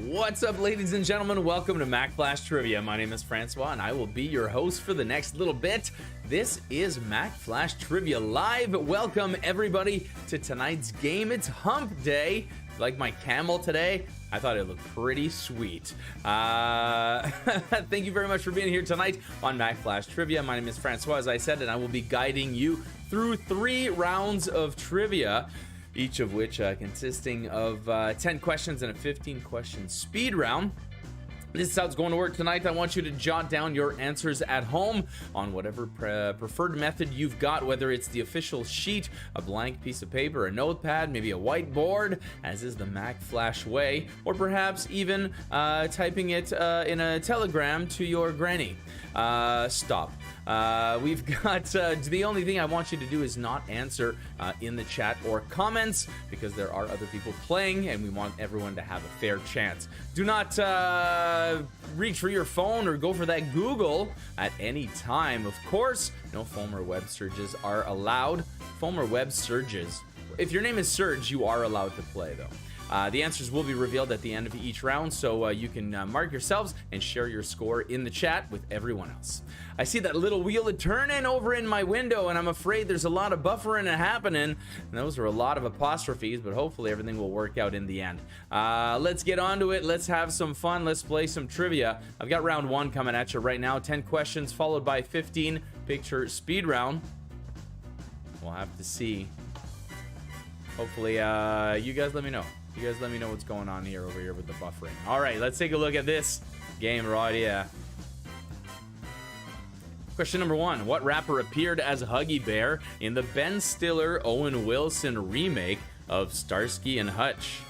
What's up, ladies and gentlemen? Welcome to Mack Flash Trivia. My name is François, and I will be your host for the next little bit. This is Mack Flash Trivia Live. Welcome, everybody, to tonight's game. It's Hump Day. Like my camel today, I thought it looked pretty sweet. Thank you very much for being here tonight on Mack Flash Trivia. My name is François, as I said, and I will be guiding you through 3 rounds of trivia, each of which consisting of 10 questions and a 15-question speed round. This is how it's going to work tonight. I want you to jot down your answers at home on whatever preferred method you've got, whether it's the official sheet, a blank piece of paper, a notepad, maybe a whiteboard, as is the Mack Flash way, or perhaps even typing it in a telegram to your granny. Stop. We've got the only thing I want you to do is not answer in the chat or comments, because there are other people playing and we want everyone to have a fair chance. Do not reach for your phone or go for that Google at any time. Of course, no phone or web searches are allowed. Phone or web searches. If your name is Serge, you are allowed to play, though. The answers will be revealed at the end of each round, so you can mark yourselves and share your score in the chat with everyone else. I see that little wheel turning over in my window, and I'm afraid there's a lot of buffering happening, and those are a lot of apostrophes, but hopefully everything will work out in the end. Let's get on to it. Let's have some fun. Let's play some trivia. I've got round 1 coming at you right now. 10 questions followed by 15 picture speed round. We'll have to see. Hopefully, you guys let me know. You guys let me know what's going on over here with the buffering. All right, let's take a look at this game right here. Question number 1. What rapper appeared as Huggy Bear in the Ben Stiller Owen Wilson remake of Starsky and Hutch?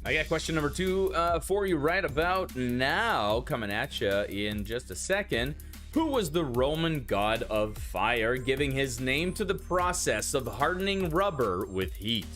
I got question number 2 for you right about now, coming at you in just a second. Who was the Roman god of fire, giving his name to the process of hardening rubber with heat?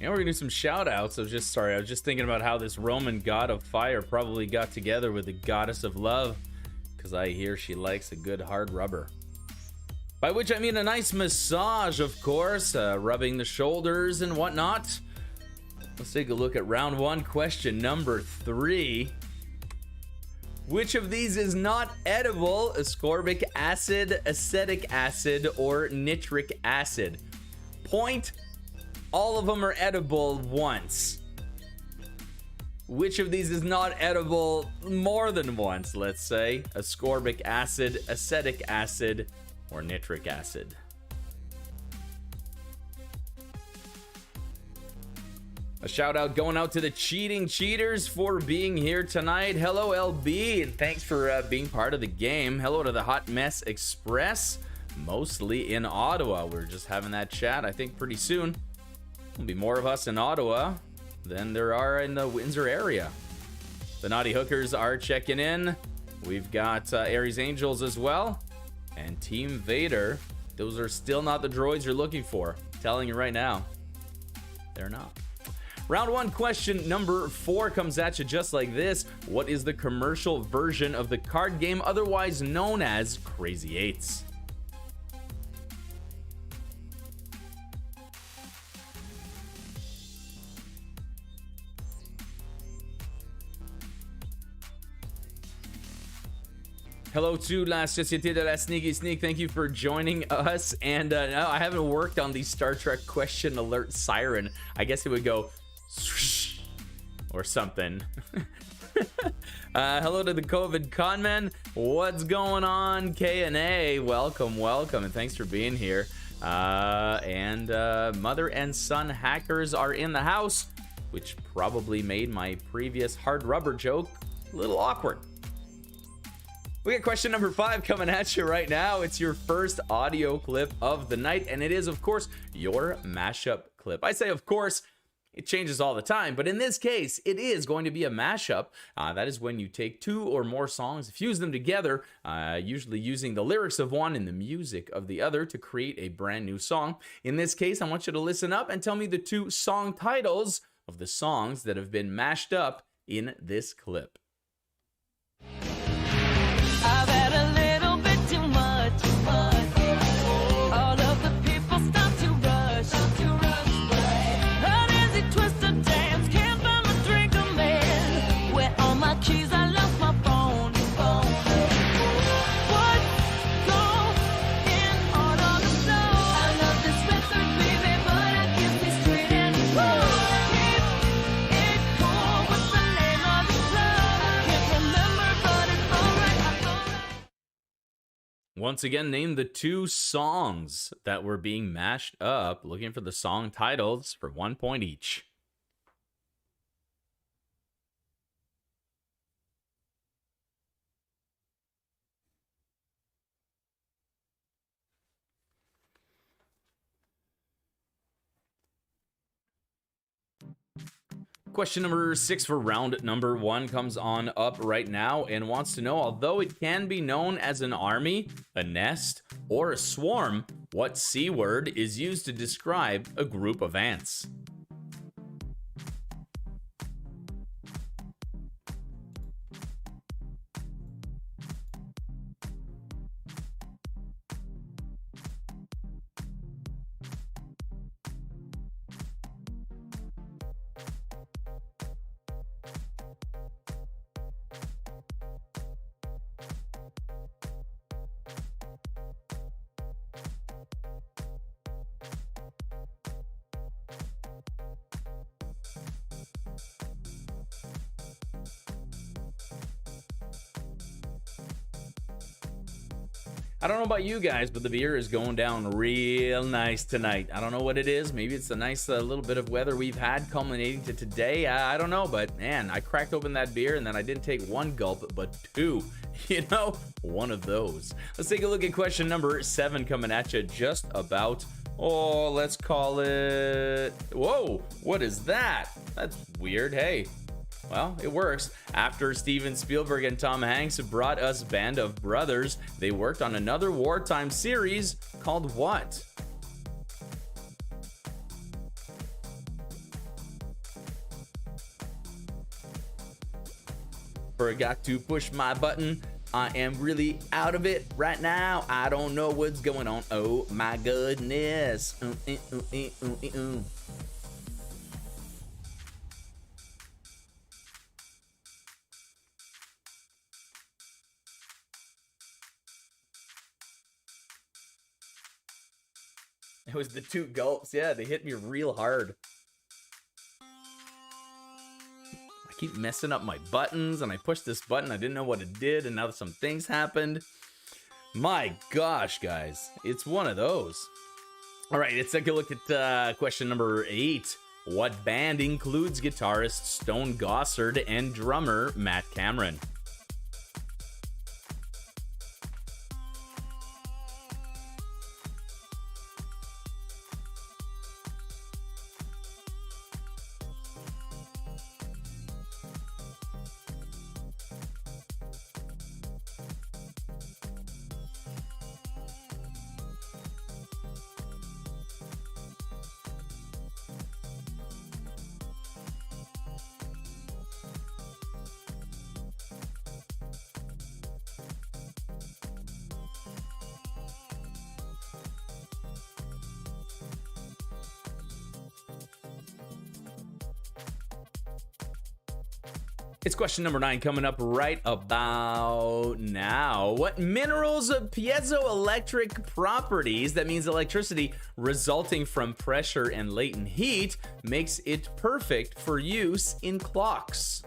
And we're gonna do some shout outs. I was just thinking about how this Roman god of fire probably got together with the goddess of love, because I hear she likes a good hard rubber. By which I mean a nice massage, of course, rubbing the shoulders and whatnot. Let's take a look at round 1, question number 3. Which of these is not edible? Ascorbic acid, acetic acid, or nitric acid? Point. All of them are edible once. Which of these is not edible more than once, let's say? Ascorbic acid, acetic acid, or nitric acid? A shout out going out to the cheating cheaters for being here tonight. Hello, LB, and thanks for being part of the game. Hello to the Hot Mess Express, mostly in Ottawa. We're just having that chat. I think pretty soon there'll be more of us in Ottawa than there are in the Windsor area. The Naughty Hookers are checking in. We've got Aries Angels as well, and Team Vader. Those are still not the droids you're looking for. I'm telling you right now, they're not. Round 1, question number 4 comes at you just like this. What is the commercial version of the card game otherwise known as Crazy Eights? Hello to La Société de la Sneaky Sneak. Thank you for joining us. And no, I haven't worked on the Star Trek question alert siren. I guess it would go or something. Hello to the COVID conman. What's going on, K&A? Welcome, and thanks for being here. And mother and son hackers are in the house, which probably made my previous hard rubber joke a little awkward. We got question number 5 coming at you right now. It's your first audio clip of the night, and it is, of course, your mashup clip. I say, of course, it changes all the time, but in this case, it is going to be a mashup. That is when you take 2 or more songs, fuse them together, usually using the lyrics of one and the music of the other to create a brand new song. In this case, I want you to listen up and tell me the 2 song titles of the songs that have been mashed up in this clip. I've had a little bit too much. All of the people start to rush. Uneasy twist of dance, can't find my drink, a man. Where are my keys? I lost my phone. What's going on the floor? I love this record, baby, but I can't be straight anymore. Keep it cool. What's the name of the club? I can't remember, but it's alright. Once again, name the 2 songs that were being mashed up. Looking for the song titles for 1 point each. Question number 6 for round number 1 comes on up right now and wants to know, although it can be known as an army, a nest, or a swarm, what C word is used to describe a group of ants? I don't know about you guys, but the beer is going down real nice tonight. I don't know what it is. Maybe it's a nice little bit of weather we've had culminating to today. I don't know, but man, I cracked open that beer and then I didn't take 1 gulp, but 2. You know, one of those. Let's take a look at question number 7 coming at you just about, oh, let's call it, whoa, what is that? That's weird. Hey. Well, it works. After Steven Spielberg and Tom Hanks brought us Band of Brothers, they worked on another wartime series called what? Forgot to push my button. I am really out of it right now. I don't know what's going on. Oh my goodness. It was the 2 gulps. Yeah, they hit me real hard. I keep messing up my buttons, and I pushed this button. I didn't know what it did, and now some things happened. My gosh, guys. It's one of those. All right, let's take a look at question number 8. What band includes guitarist Stone Gossard and drummer Matt Cameron? It's question number 9 coming up right about now. What minerals of piezoelectric properties, that means electricity resulting from pressure and latent heat, makes it perfect for use in clocks?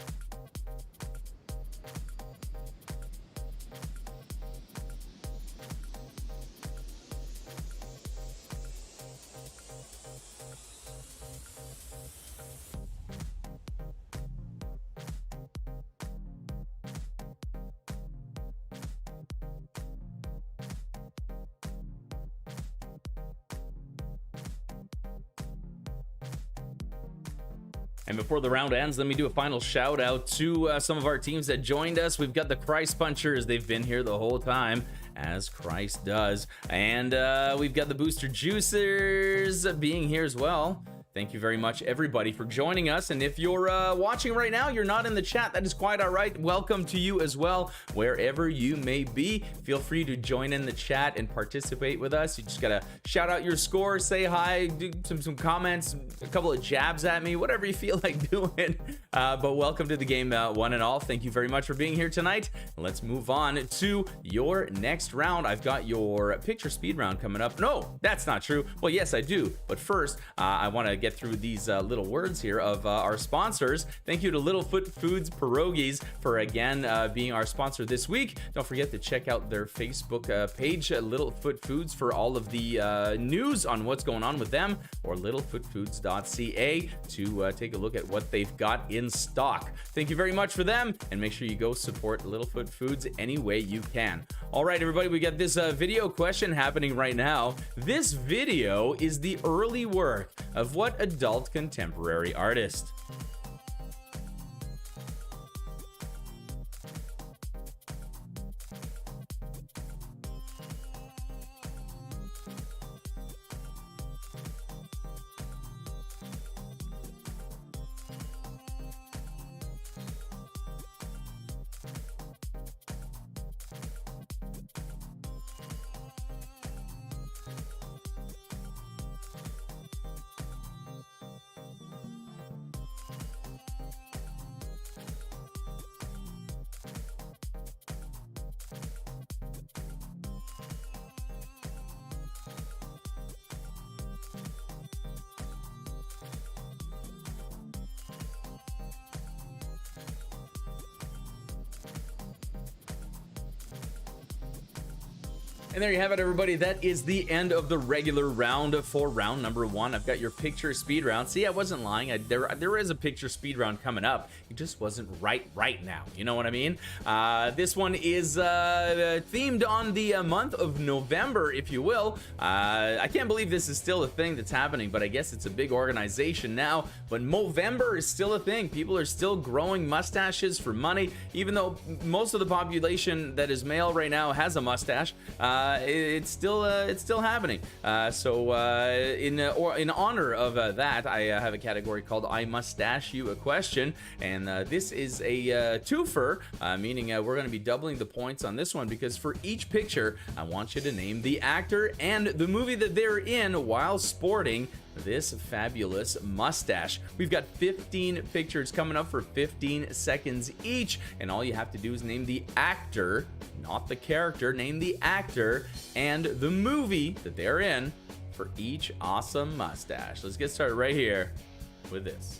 And before the round ends, let me do a final shout out to some of our teams that joined us. We've got the Christ Punchers. They've been here the whole time, as Christ does. And we've got the Booster Juicers being here as well. Thank you very much, everybody, for joining us. And if you're watching right now, you're not in the chat, that is quite all right. Welcome to you as well, wherever you may be. Feel free to join in the chat and participate with us. You just gotta shout out your score, say hi, do some comments, a couple of jabs at me, whatever you feel like doing. But welcome to the game, one and all. Thank you very much for being here tonight. Let's move on to your next round. I've got your picture speed round coming up. No, that's not true. Well, yes, I do. But first, I want to get through these little words here of our sponsors. Thank you to Littlefoot Foods Pierogies for again being our sponsor this week. Don't forget to check out their Facebook page, Littlefoot Foods, for all of the news on what's going on with them, or littlefootfoods.ca to take a look at what they've got in stock. Thank you very much for them, and make sure you go support Littlefoot Foods any way you can. All right, everybody, we got this video question happening right now. This video is the early work of what adult contemporary artist? And there you have it, everybody. That is the end of the regular round for round number 1. I've got your picture speed round. See, I wasn't lying. There is a picture speed round coming up. It just wasn't right now. You know what I mean? This one is themed on the month of November, if you will. I can't believe this is still a thing that's happening, but I guess it's a big organization now. But Movember is still a thing. People are still growing mustaches for money, even though most of the population that is male right now has a mustache. It's still happening. So in honor of that, I have a category called I Mustache You a Question, and this is a twofer, meaning we're going to be doubling the points on this one, because for each picture, I want you to name the actor and the movie that they're in while sporting this fabulous mustache. We've got 15 pictures coming up for 15 seconds each, and all you have to do is name the actor, not the character, name the actor and the movie that they're in for each awesome mustache. Let's get started right here with this.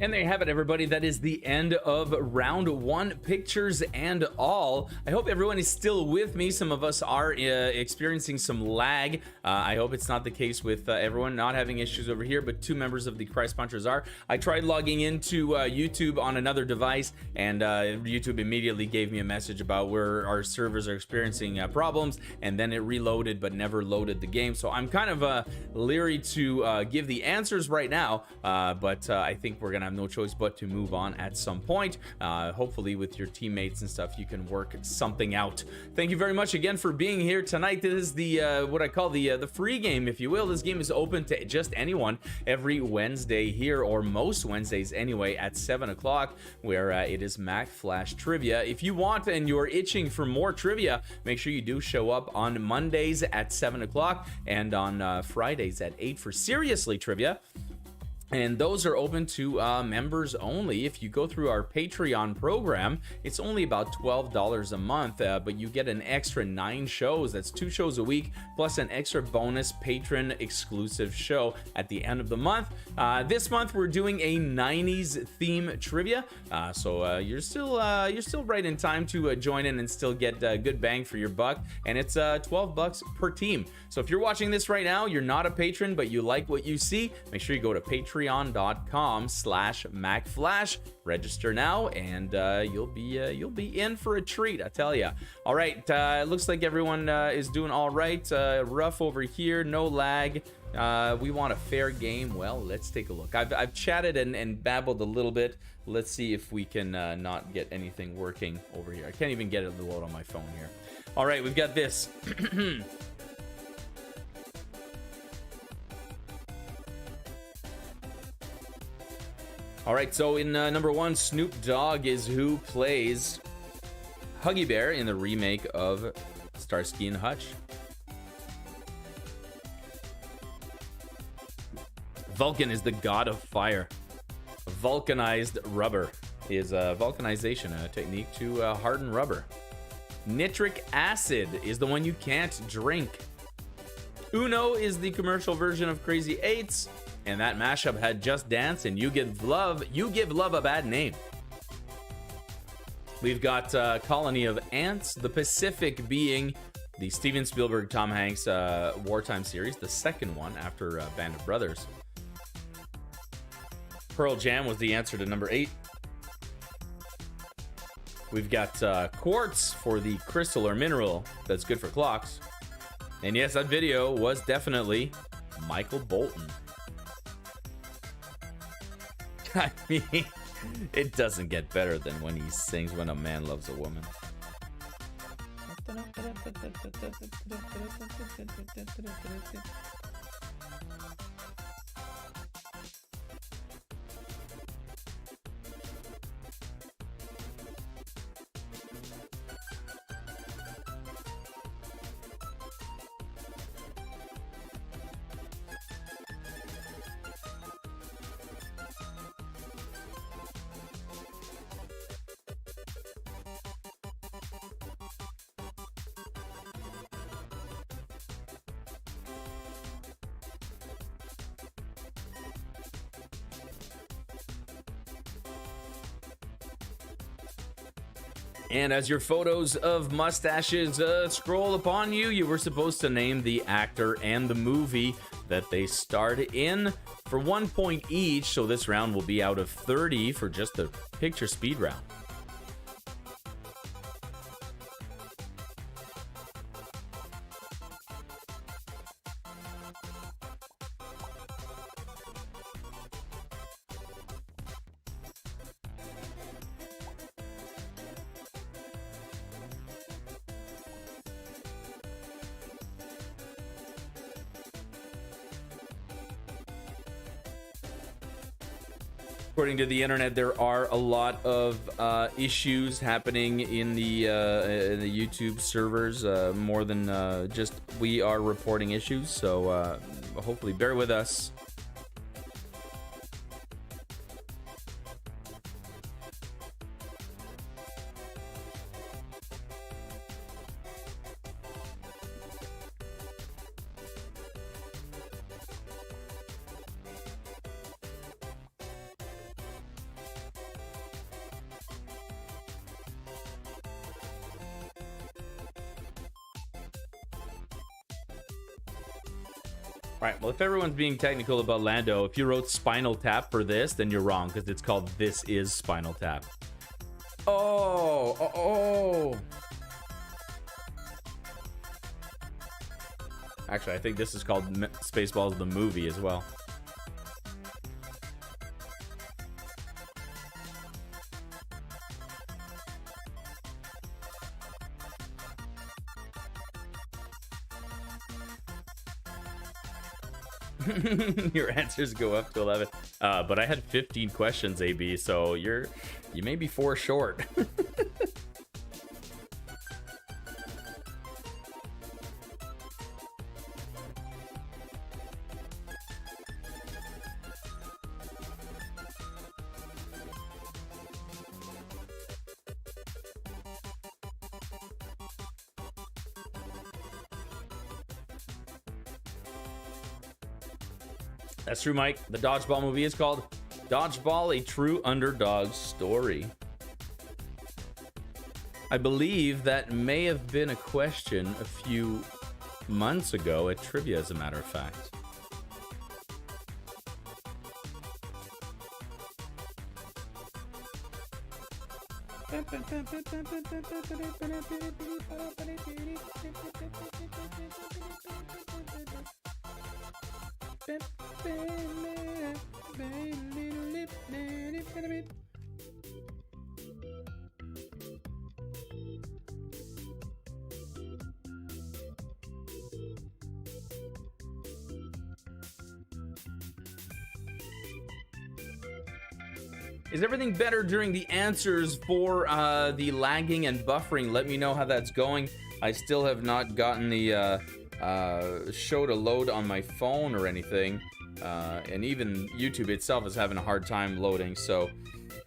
And there you have it, everybody. That is the end of round one, pictures and all. I hope everyone is still with me. Some of us are experiencing some lag. I hope it's not the case with everyone not having issues over here, but 2 members of the Christ Punchers are. I tried logging into YouTube on another device, and YouTube immediately gave me a message about where our servers are experiencing problems, and then it reloaded but never loaded the game. So I'm kind of leery to give the answers right now, but I think we're gonna have no choice but to move on at some point. Hopefully with your teammates and stuff you can work something out. Thank you very much again for being here tonight. This is the what I call the free game, if you will. This game is open to just anyone every Wednesday here, or most Wednesdays anyway, at 7 o'clock, where it is Mack Flash Trivia. If you want and you're itching for more trivia, make sure you do show up on Mondays at 7 o'clock and on Fridays at 8 for Seriously Trivia. And those are open to members only. If you go through our Patreon program, it's only about $12 a month, but you get an extra 9 shows. That's 2 shows a week, plus an extra bonus patron exclusive show at the end of the month. This month we're doing a 90s theme trivia, so you're still right in time to join in and still get good bang for your buck. And it's $12 per team. So if you're watching this right now, you're not a patron, but you like what you see, make sure you go to patreon.com/MackFlash. Register now, and you'll be in for a treat, I tell ya. All right, it looks like everyone is doing all right. Rough over here, no lag. We want a fair game. Well, let's take a look. I've chatted and babbled a little bit. Let's see if we can not get anything working over here. I can't even get it to load on my phone here. All right, we've got this. All right, so in number 1, Snoop Dogg is who plays Huggy Bear in the remake of Starsky and Hutch. Vulcan is the god of fire. Vulcanized rubber is a vulcanization, a technique to harden rubber. Nitric acid is the one you can't drink. Uno is the commercial version of Crazy Eights. And that mashup had Just Dance and You Give Love a Bad Name. We've got Colony of Ants, The Pacific being the Steven Spielberg, Tom Hanks wartime series, the second one after Band of Brothers. Pearl Jam was the answer to number 8. We've got Quartz for the crystal or mineral that's good for clocks. And yes, that video was definitely Michael Bolton. I mean, it doesn't get better than when he sings When a Man Loves a Woman. And as your photos of mustaches scroll upon you, you were supposed to name the actor and the movie that they starred in for 1 point each. So this round will be out of 30 for just the picture speed round. According to the internet, there are a lot of issues happening in the YouTube servers, more than just we are reporting issues. So hopefully bear with us. right, well, if everyone's being technical about Lando, if you wrote Spinal Tap for this, then you're wrong, because it's called This Is Spinal Tap. Oh. Actually, I think this is called Spaceballs the movie as well. Your answers go up to 11. But I had 15 questions, AB, so you may be 4 short. That's true, Mike. The Dodgeball movie is called Dodgeball, a True Underdog Story. I believe that may have been a question a few months ago at trivia, as a matter of fact. Is everything better during the answers for the lagging and buffering? Let me know how that's going. I still have not gotten the show to load on my phone or anything. And even YouTube itself is having a hard time loading. So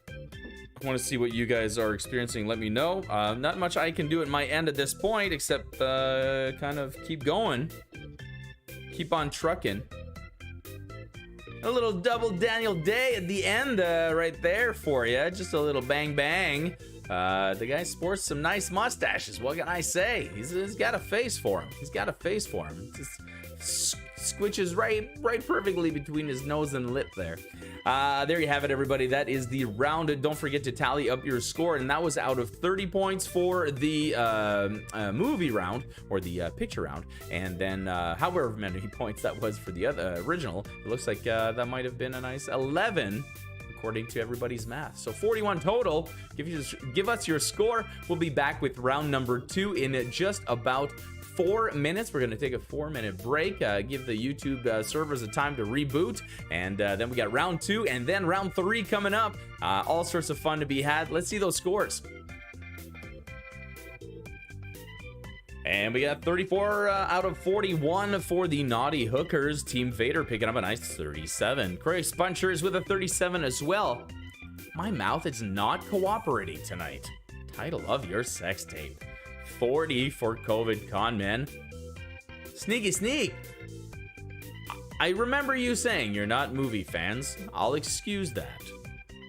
I want to see what you guys are experiencing. Let me know. Not much I can do at my end at this point, except kind of keep going. Keep on trucking. A little double Daniel Day at the end right there for you. Just a little bang bang. The guy sports some nice mustaches. What can I say? He's got a face for him. He's got a face for him. Just squishes right perfectly between his nose and lip there. There you have it, everybody. That is the round. Don't forget to tally up your score. And that was out of 30 points for the movie round, or the picture round. And then however many points that was for the other original, it looks like that might have been a nice 11 according to everybody's math. So 41 total. Give us your score. We'll be back with round number 2 in just about 4 minutes. We're going to take a 4-minute break, give the YouTube servers a time to reboot, and then we got round 2 and then round 3 coming up. All sorts of fun to be had. Let's see those scores. And we got 34 out of 41 for the Naughty Hookers. Team Vader picking up a nice 37. Chris Bunchers with a 37 as well. My mouth is not cooperating tonight. Title of your sex tape. 40 for COVID Con Men. Sneaky sneak. I remember you saying you're not movie fans. I'll excuse that.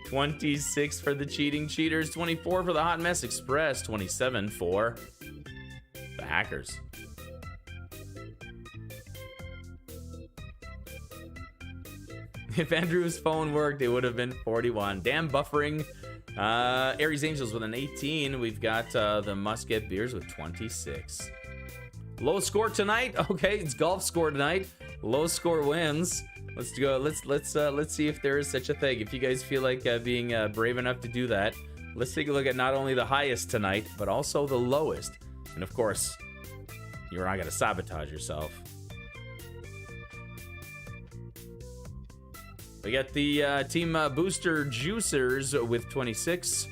26 for the Cheating Cheaters. 24 for the Hot Mess Express. 27 for the Hackers. If Andrew's phone worked, it would have been 41. Damn buffering. Aries Angels with an 18. We've got the Musket Beers with 26. Low score tonight. Okay, it's golf score tonight. Low score wins. Let's go. Let's see if there is such a thing. If you guys feel like being brave enough to do that, let's take a look at not only the highest tonight, but also the lowest. And of course, you're not gonna sabotage yourself. We got the Team Booster Juicers with 26.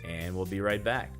And we'll be right back.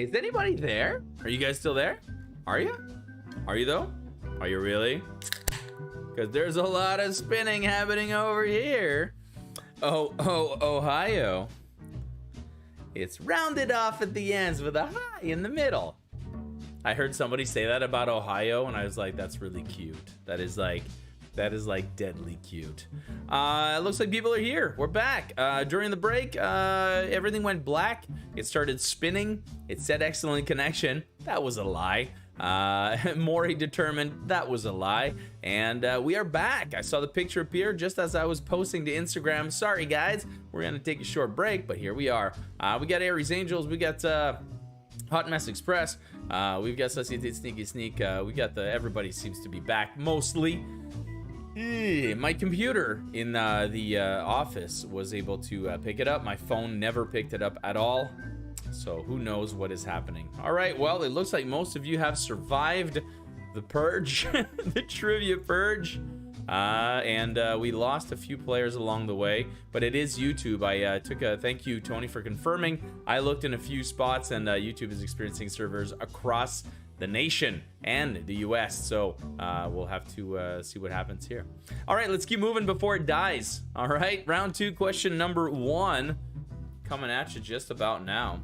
Is anybody there? Are you guys still there? Are you? Are you though? Are you really? Because there's a lot of spinning happening over here. Oh, Ohio. It's rounded off at the ends with a high in the middle. I heard somebody say that about Ohio, and I was like, that's really cute. That is like deadly cute. It looks like people are here. We're back. During the break, everything went black. It started spinning. It said excellent connection. That was a lie. Maury determined that was a lie. And we are back. I saw the picture appear just as I was posting to Instagram. Sorry, guys. We're going to take a short break, but here we are. We got Aries Angels. We got Hot Mess Express. We've got Societe Sneaky Sneak. We got everybody seems to be back mostly. My computer in the office was able to pick it up. My phone never picked it up at all. So who knows what is happening. All right, well, it looks like most of you have survived the purge, the trivia purge. And we lost a few players along the way, but it is YouTube. I took a thank you, Tony, for confirming. I looked in a few spots, and YouTube is experiencing servers across the nation and the US, so we'll have to see what happens here. All right, let's keep moving before it dies. All right, round 2, question number 1 coming at you just about now.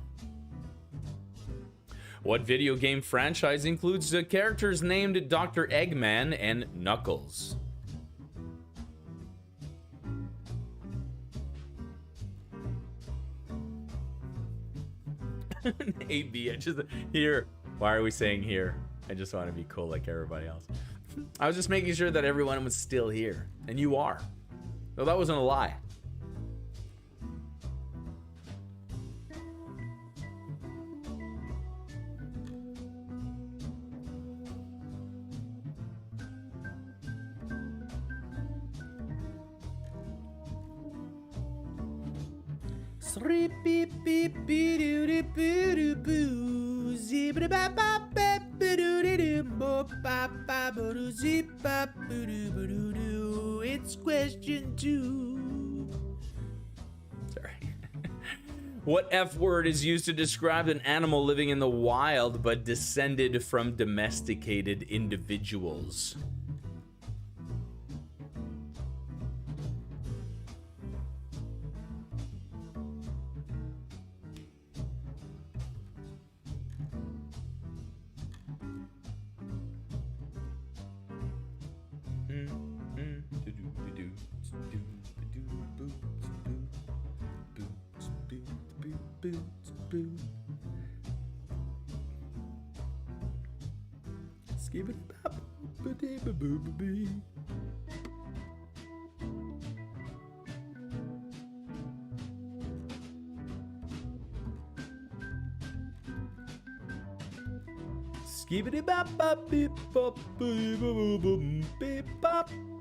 What video game franchise includes characters named Dr. Eggman and Knuckles? AB, I just here. Why are we saying here? I just want to be cool like everybody else. I was just making sure that everyone was still here, and you are. No, that wasn't a lie. It's question 2. Sorry. What F word is used to describe an animal living in the wild but descended from domesticated individuals?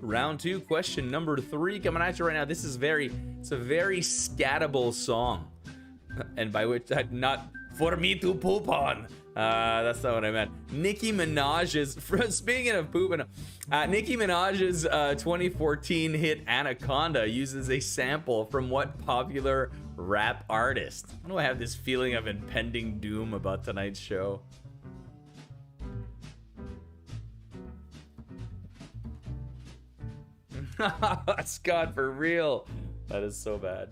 Round 2, question number 3 coming at you right now. This is it's a very scattable song, and by which not for me to poop on. That's not what I meant. Nicki Minaj's, speaking of pooping, Nicki Minaj's 2014 hit Anaconda uses a sample from what popular rap artist? Why do I have this feeling of impending doom about tonight's show? Scott, for real. That is so bad.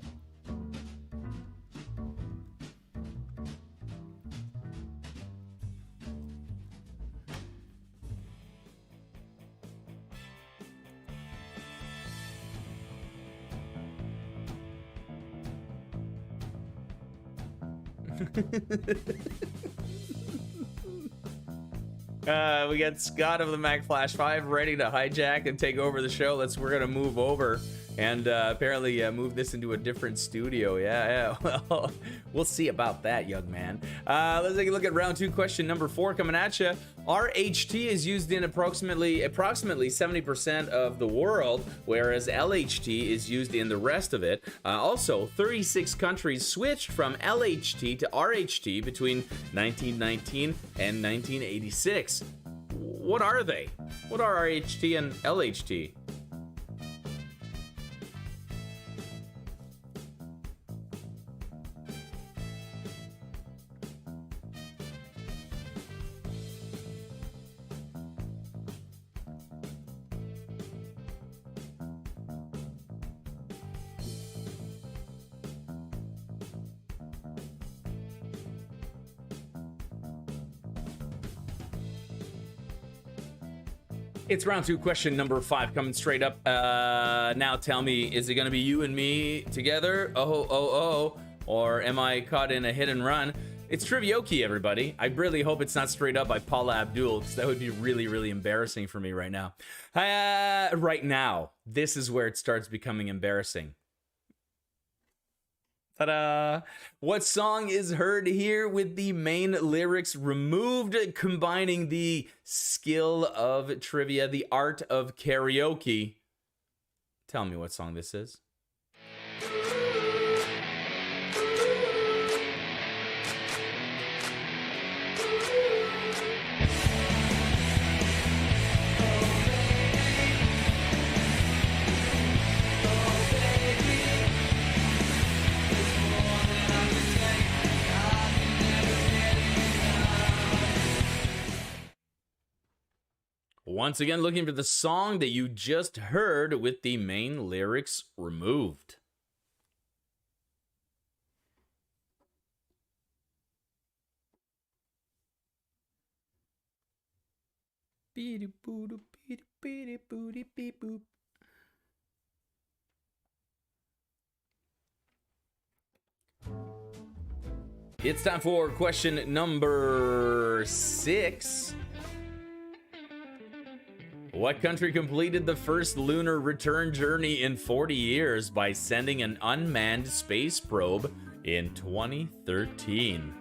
We got Scott of the Mack Flash 5 ready to hijack and take over the show. We're gonna move over and apparently move this into a different studio. Yeah. Well, we'll see about that, young man. Let's take a look at round 2, question number 4 coming at you. RHT is used in approximately 70% of the world, whereas LHT is used in the rest of it. Also, 36 countries switched from LHT to RHT between 1919 and 1986. What are they? What are RHT and LHT? It's round 2, question number 5, coming straight up. Now tell me, is it gonna be you and me together? Or am I caught in a hit and run? It's Trivioki, everybody. I really hope it's not Straight Up by Paula Abdul, because that would be really, really embarrassing for me right now. Right now, this is where it starts becoming embarrassing. Ta-da! What song is heard here with the main lyrics removed, combining the skill of trivia, the art of karaoke? Tell me what song this is. Once again, looking for the song that you just heard with the main lyrics removed. It's time for question number 6. What country completed the first lunar return journey in 40 years by sending an unmanned space probe in 2013?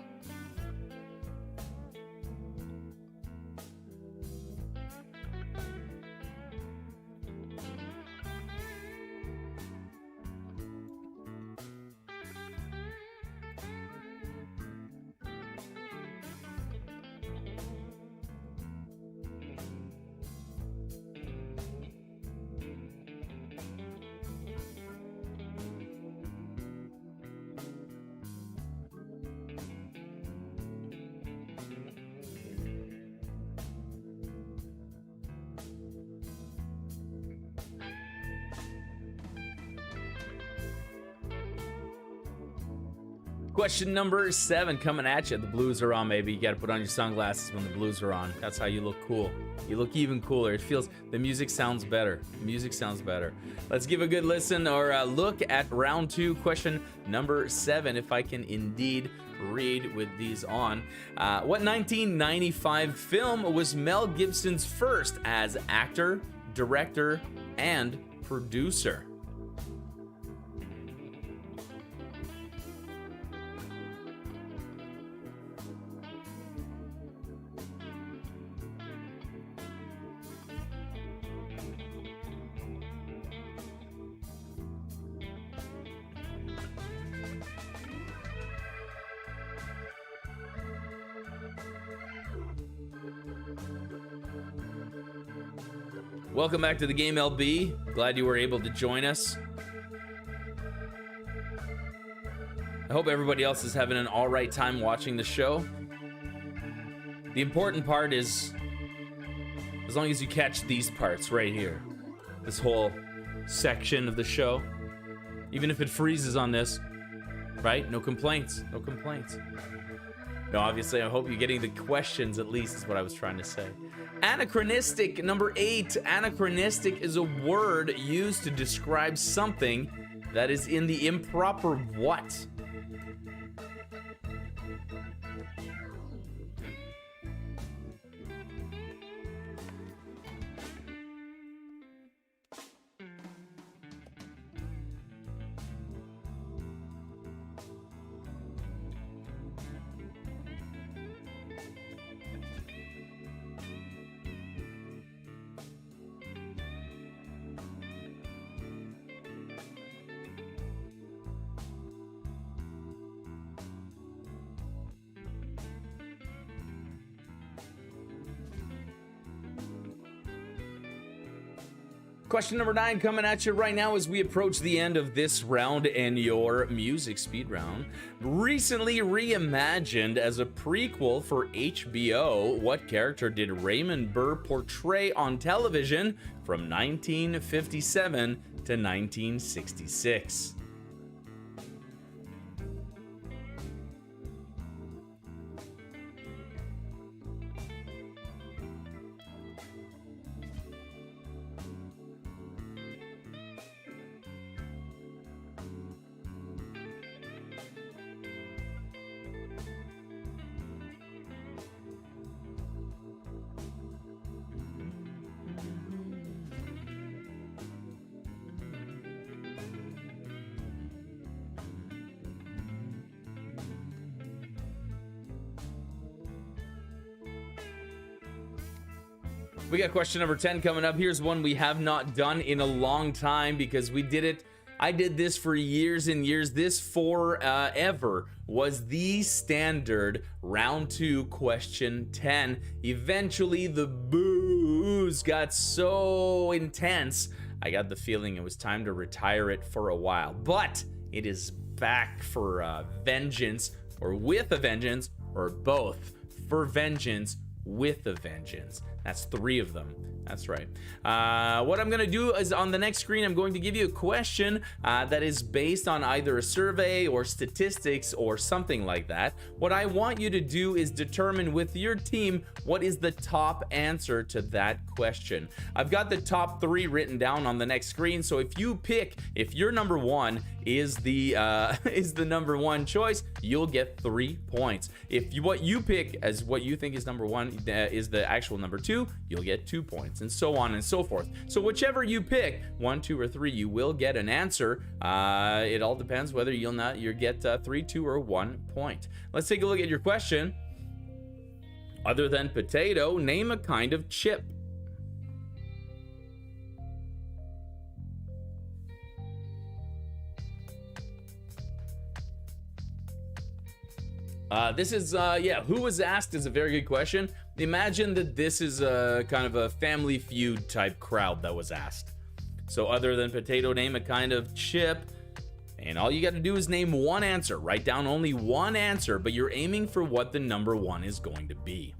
Question number 7 coming at you. The blues are on, baby. You got to put on your sunglasses when the blues are on. That's how you look cool. You look even cooler. It feels, the music sounds better. The music sounds better. Let's give a good listen or look at round 2, question number 7, if I can indeed read with these on. What 1995 film was Mel Gibson's first as actor, director, and producer? Welcome back to the game, LB. Glad you were able to join us. I hope everybody else is having an all right time watching the show. The important part is, as long as you catch these parts right here, this whole section of the show, even if it freezes on this, right? No complaints, no complaints. No, obviously, I hope you're getting the questions at least, is what I was trying to say. Anachronistic, number 8. Anachronistic is a word used to describe something that is in the improper what? Question number 9 coming at you right now as we approach the end of this round and your music speed round. Recently reimagined as a prequel for HBO, what character did Raymond Burr portray on television from 1957 to 1966? We got question number 10 coming up. Here's one we have not done in a long time because we did it. I did this for years and years. This forever was the standard round 2 question 10. Eventually, the boos got so intense, I got the feeling it was time to retire it for a while. But it is back for vengeance, or with a vengeance, or both. For vengeance, with a vengeance. That's 3 of them. That's right. What I'm going to do is on the next screen, I'm going to give you a question that is based on either a survey or statistics or something like that. What I want you to do is determine with your team what is the top answer to that question. I've got the top 3 written down on the next screen. So if you pick, if your number 1 is the number 1 choice, you'll get 3 points. If what you pick as what you think is number 1 is the actual number 2, you'll get 2 points, and so on and so forth. So whichever you pick, 1, 2, or 3, you will get an answer. It all depends whether you'll get 3, 2, or 1 point. Let's take a look at your question. Other than potato, name a kind of chip. This is, who was asked is a very good question. Imagine that this is a kind of a Family Feud type crowd that was asked. So other than potato, name a kind of chip. And all you got to do is name one answer. Write down only one answer, but you're aiming for what the number 1 is going to be.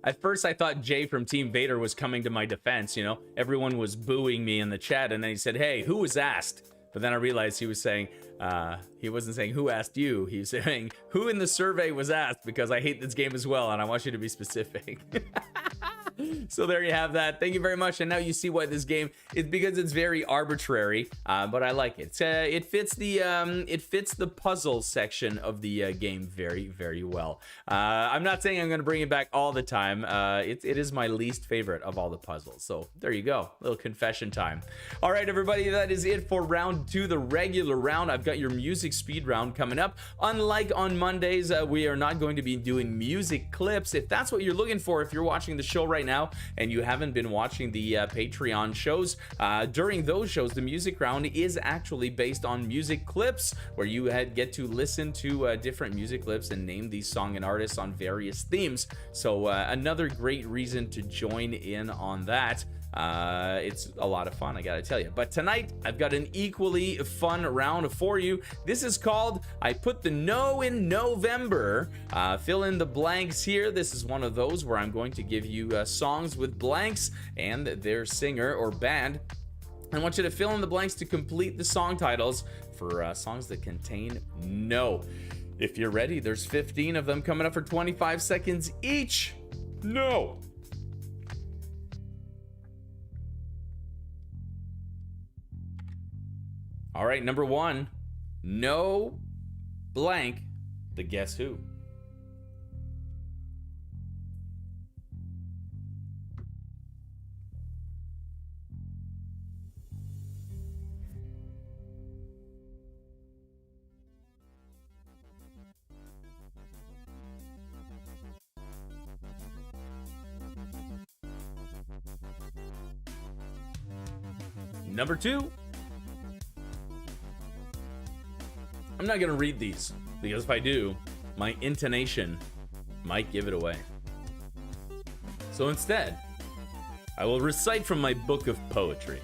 At first, I thought Jay from Team Vader was coming to my defense. You know, everyone was booing me in the chat, and then he said, "Hey, who was asked?" But then I realized he was saying, he wasn't saying who asked you. He was saying who in the survey was asked, because I hate this game as well, and I want you to be specific. So there you have that. Thank you very much. And now you see why this game is, because it's very arbitrary, but I like it. It fits the puzzle section of the game very, very well. I'm not saying I'm going to bring it back all the time. It is my least favorite of all the puzzles. So there you go. Little confession time. All right, everybody, that is it for round 2, the regular round. I've got your music speed round coming up. Unlike on Mondays, we are not going to be doing music clips. If that's what you're looking for, if you're watching the show right now and you haven't been watching the Patreon shows, during those shows, the music round is actually based on music clips, where you get to listen to different music clips and name these song and artists on various themes. So another great reason to join in on that. It's a lot of fun, I gotta tell you. But tonight, I've got an equally fun round for you. This is called I Put the No in November. Fill in the blanks here. This is one of those where I'm going to give you songs with blanks and their singer or band. I want you to fill in the blanks to complete the song titles for songs that contain no. If you're ready, there's 15 of them coming up for 25 seconds each. No. All right, number 1, no blank, the Guess Who. Number 2. I'm not gonna read these, because if I do, my intonation might give it away. So instead, I will recite from my book of poetry.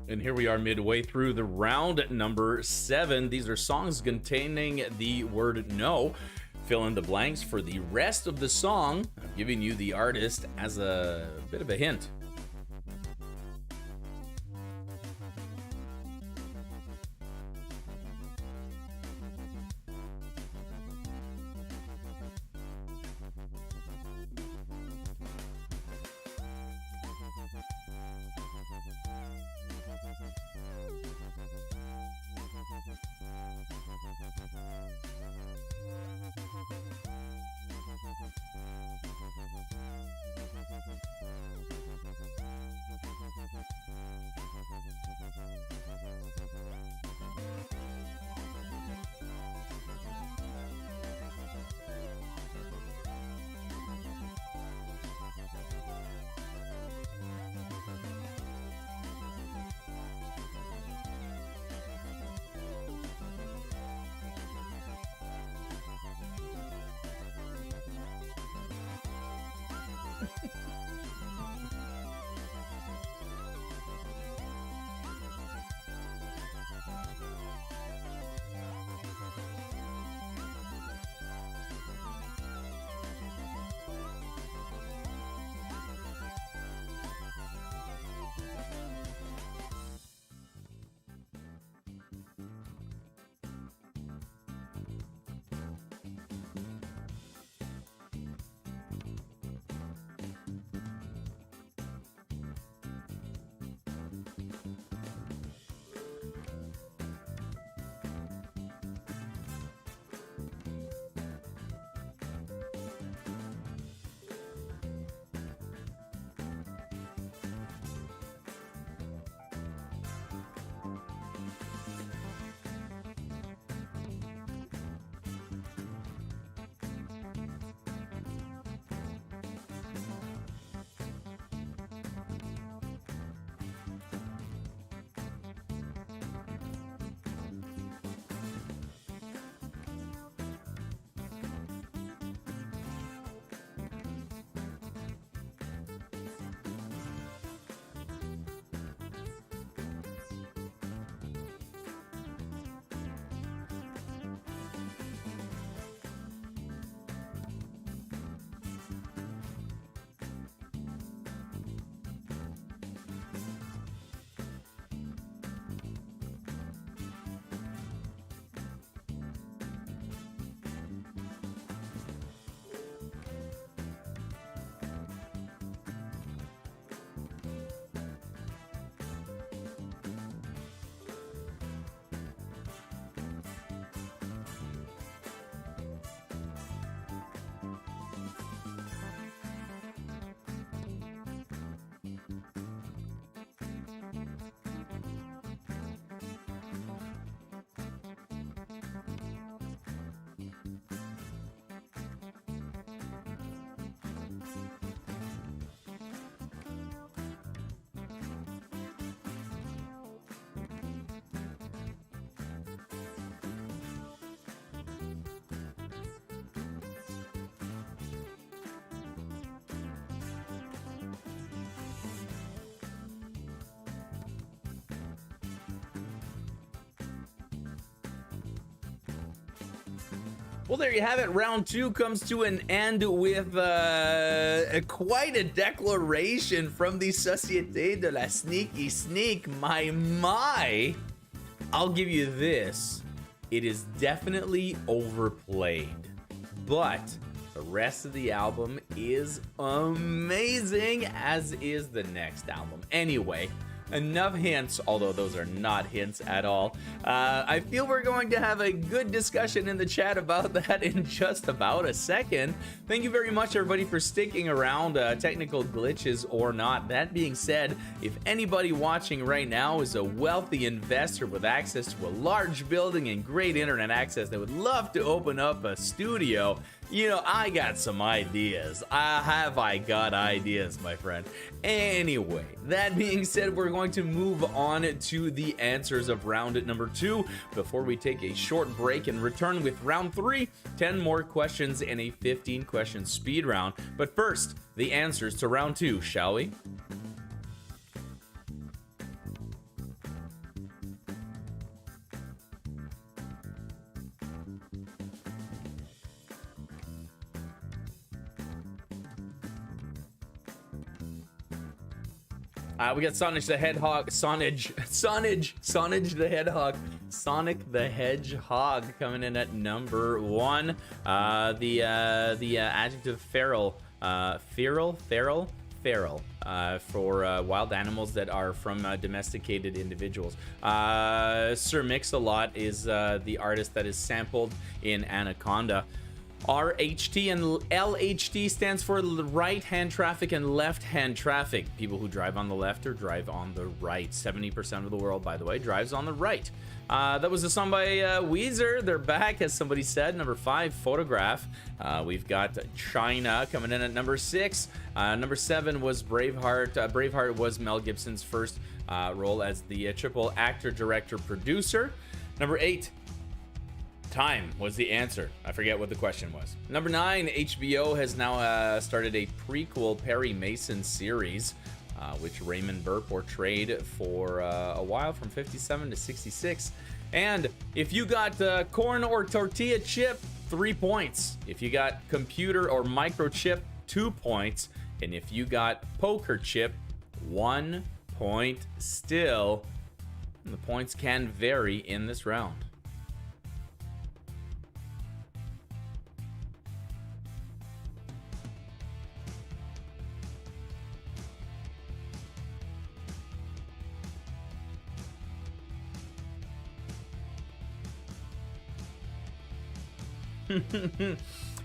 And here we are midway through the round number 7. These are songs containing the word no. Fill in the blanks for the rest of the song. I'm giving you the artist as a bit of a hint. Well, there you have it. Round 2 comes to an end with quite a declaration from the Société de la Sneaky Sneak. My. I'll give you this. It is definitely overplayed. But the rest of the album is amazing, as is the next album. Anyway, enough hints, although those are not hints at all. I feel we're going to have a good discussion in the chat about that in just about a second. Thank you very much, everybody, for sticking around, technical glitches or not. That being said, if anybody watching right now is a wealthy investor with access to a large building and great internet access that would love to open up a studio, you know, I got some ideas. I got ideas, my friend. Anyway, that being said, we're going to move on to the answers of round number 2 before we take a short break and return with round 3, 10 more questions and a 15-question speed round. But first, the answers to round 2, shall we? We got Sonic the Hedgehog, Sonic the Hedgehog, Sonic the Hedgehog coming in at number 1. The adjective feral, for wild animals that are from domesticated individuals. Sir Mix-a-Lot is the artist that is sampled in Anaconda. RHT and LHT stands for right-hand traffic and left-hand traffic. People who drive on the left or drive on the right. 70% of the world, by the way, drives on the right. That was a song by Weezer. They're back, as somebody said. Number 5, Photograph. We've got China coming in at number 6. Number 7 was Braveheart. Braveheart was Mel Gibson's first role as the triple actor, director, producer. Number 8, Time was the answer. I forget what the question was. Number 9, HBO has now started a prequel Perry Mason series, which Raymond Burr portrayed for a while from 57 to 66. And if you got corn or tortilla chip, 3 points. If you got computer or microchip, 2 points. And if you got poker chip, 1 point still. And the points can vary in this round.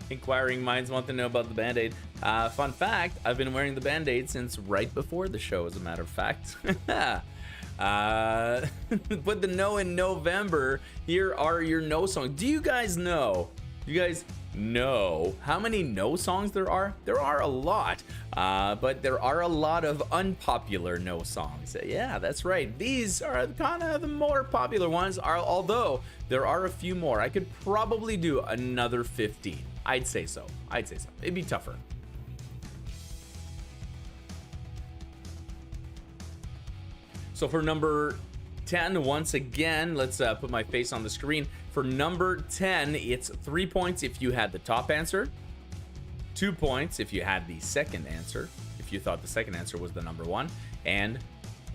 Inquiring minds want to know about the Band-Aid. Fun fact, I've been wearing the Band-Aid since right before the show, as a matter of fact. Put the no in November. Here are your no songs. Do you guys know? You guys know how many no songs there are? There are a lot, but there are a lot of unpopular no songs. Yeah, that's right. These are kind of the more popular ones, although there are a few more. I could probably do another 15. I'd say so. It'd be tougher. So for number 10, once again, let's put my face on the screen. For number 10, it's 3 points if you had the top answer, 2 points if you had the second answer, if you thought the second answer was the number 1, and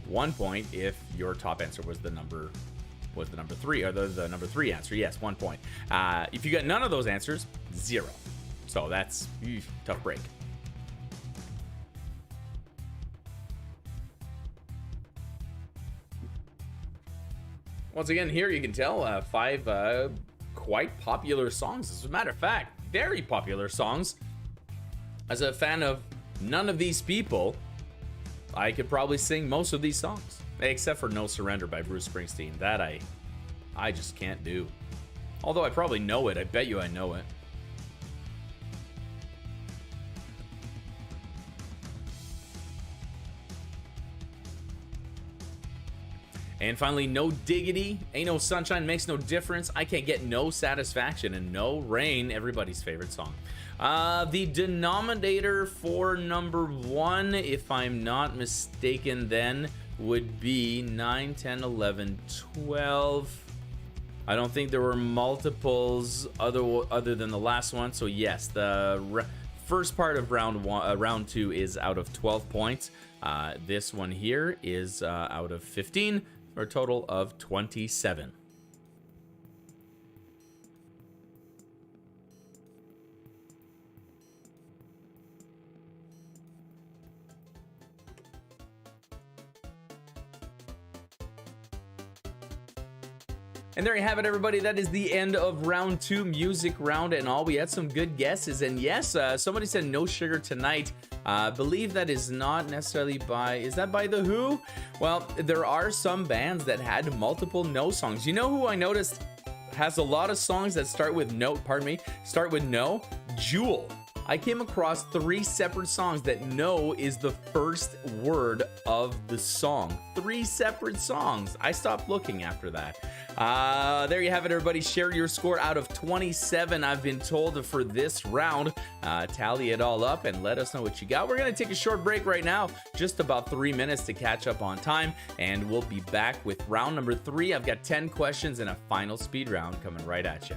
1 point if your top answer was the number 3, or the number 3 answer. Yes, 1 point. If you got none of those answers, 0. So that's tough break. Once again, here you can tell 5 quite popular songs. As a matter of fact, very popular songs. As a fan of none of these people, I could probably sing most of these songs, except for No Surrender by Bruce Springsteen. That I just can't do. Although I probably know it. I bet you I know it. And finally, No Diggity, Ain't No Sunshine, Makes No Difference, I Can't Get No Satisfaction, and No Rain, everybody's favorite song. The denominator for number 1, if I'm not mistaken then, would be 9, 10, 11, 12. I don't think there were multiples other than the last one, so yes, the first part of round 2 is out of 12 points. This one here is out of 15. For a total of 27. And there you have it, everybody. That is the end of round 2, music round and all. We had some good guesses. And yes, somebody said No Sugar Tonight. I believe that is not necessarily by... Is that by The Who? Well, there are some bands that had multiple no songs. You know who I noticed has a lot of songs that start with no... Pardon me. Start with no? Jewel. I came across 3 separate songs that no is the first word of the song. 3 separate songs. I stopped looking after that. There you have it, everybody. Share your score out of 27, I've been told, for this round. Tally it all up and let us know what you got. We're going to take a short break right now, just about 3 minutes to catch up on time, and we'll be back with round number 3. I've got 10 questions and a final speed round coming right at you.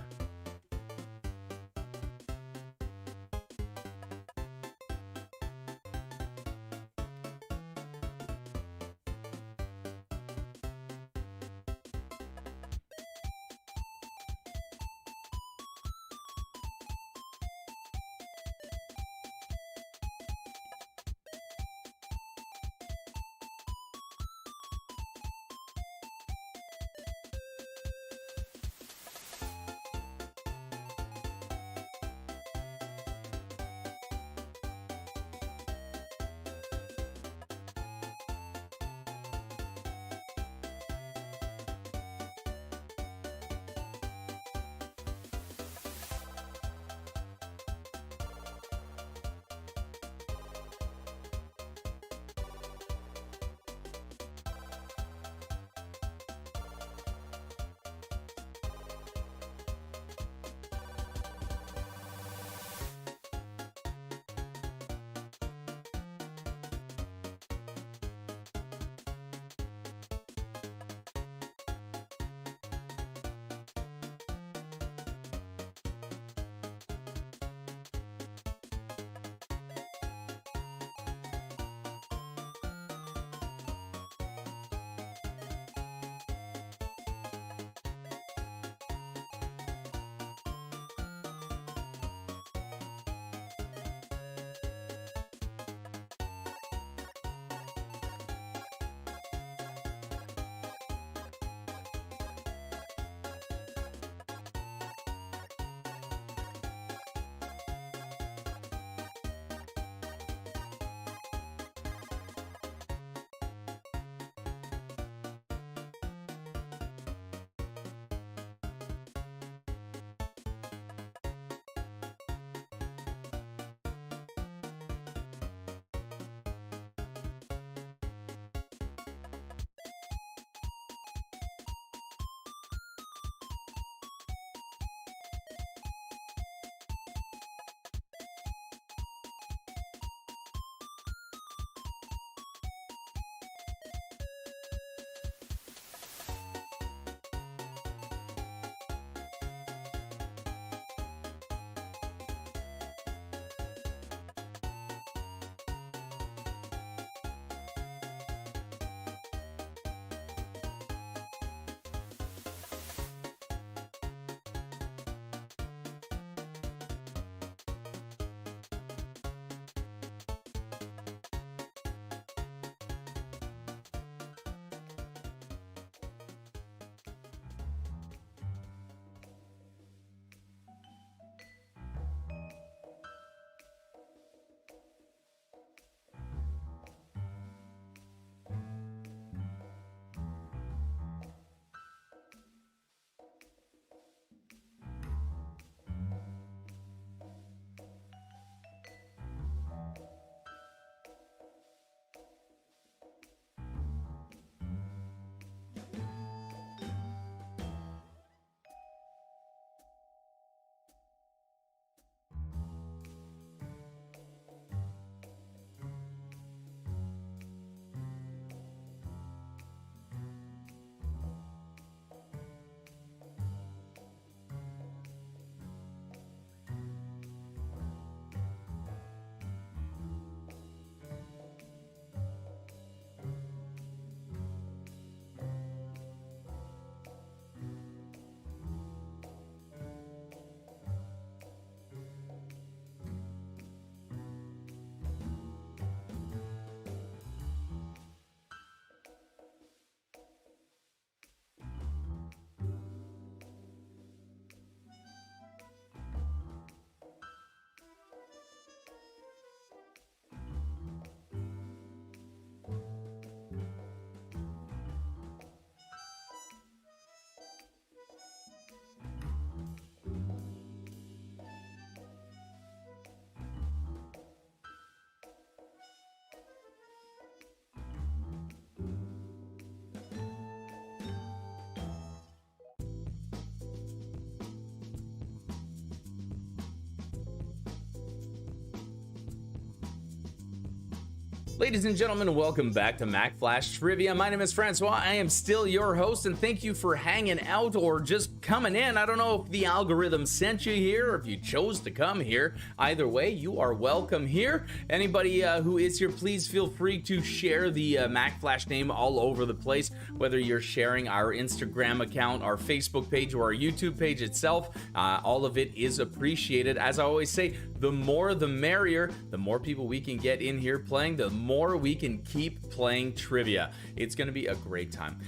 Ladies and gentlemen, welcome back to Mack Flash Trivia. My name is François. I am still your host, and thank you for hanging out or just coming in. I don't know if the algorithm sent you here or if you chose to come here. Either way, you are welcome here. Anybody who is here, please feel free to share the Mack Flash name all over the place, whether you're sharing our Instagram account, our Facebook page, or our YouTube page itself. All of it is appreciated. As I always say, the more the merrier. The more people we can get in here playing, the more we can keep playing trivia. It's gonna be a great time.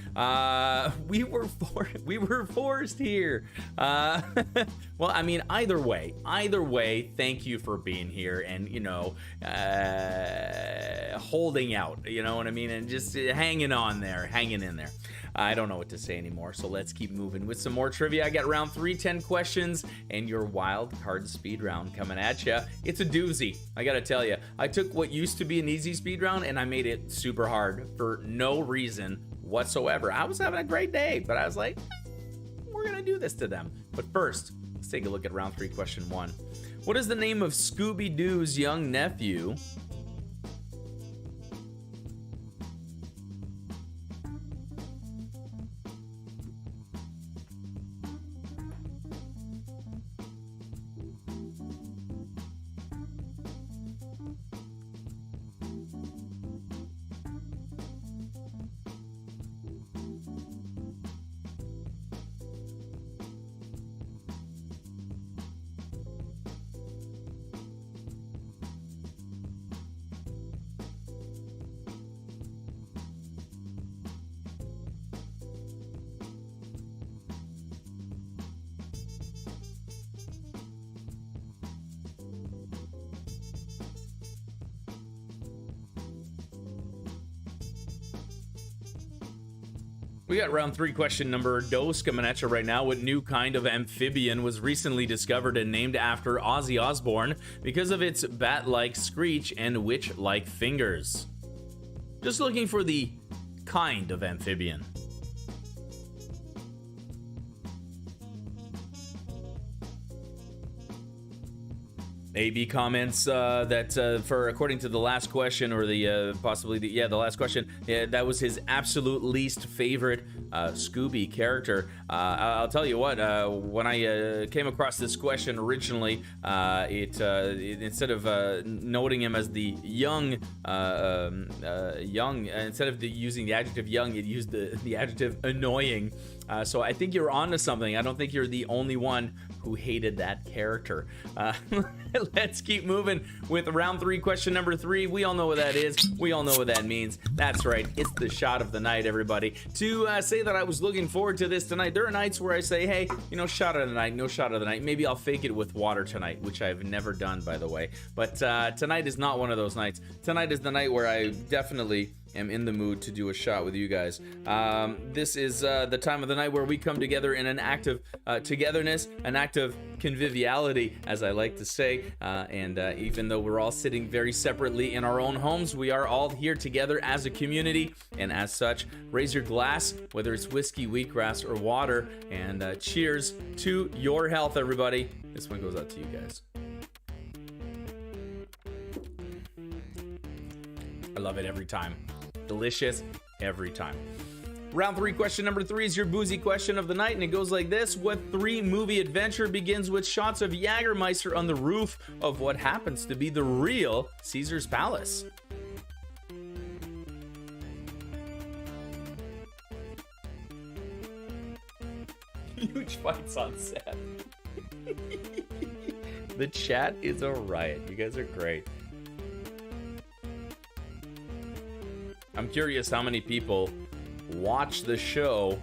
We were forced here. Well, I mean, either way, thank you for being here and, you know, holding out, you know what I mean, and just hanging in there. I don't know what to say anymore, so let's keep moving with some more trivia. I got round 3, 10 questions, and your wild card speed round coming at you. It's a doozy, I gotta tell you. I took what used to be an easy speed round, and I made it super hard for no reason whatsoever. I was having a great day, but I was like, we're gonna do this to them. But first, let's take a look at round 3, question 1. What is the name of Scooby-Doo's young nephew? We got round 3, question number dos coming at you right now. What new kind of amphibian was recently discovered and named after Ozzy Osbourne because of its bat-like screech and witch-like fingers? Just looking for the kind of amphibian. AB comments that for according to the last question, or the possibly the last question, that was his absolute least favorite Scooby character. I'll tell you what, when I came across this question originally, it instead of noting him as the young, instead of using the adjective young, it used the adjective annoying. So I think you're onto something. I don't think you're the only one who hated that character. Let's keep moving with round 3, question number 3. We all know what that is. We all know what that means. That's right. It's the shot of the night, everybody. To say that I was looking forward to this tonight, there are nights where I say, hey, you know, shot of the night, no shot of the night. Maybe I'll fake it with water tonight, which I've never done, by the way. But tonight is not one of those nights. Tonight is the night where I definitely am in the mood to do a shot with you guys. This is the time of the night where we come together in an act of togetherness, an act of conviviality, as I like to say. And even though we're all sitting very separately in our own homes, we are all here together as a community. And as such, raise your glass, whether it's whiskey, wheatgrass, or water, and cheers to your health, everybody. This one goes out to you guys. I love it every time. Delicious every time. Round 3, question number 3 is your boozy question of the night, and it goes like this. What 3-movie adventure begins with shots of Jägermeister on the roof of what happens to be the real Caesar's Palace? Huge fights on set. The chat is a riot. You guys are great. I'm curious how many people watch the show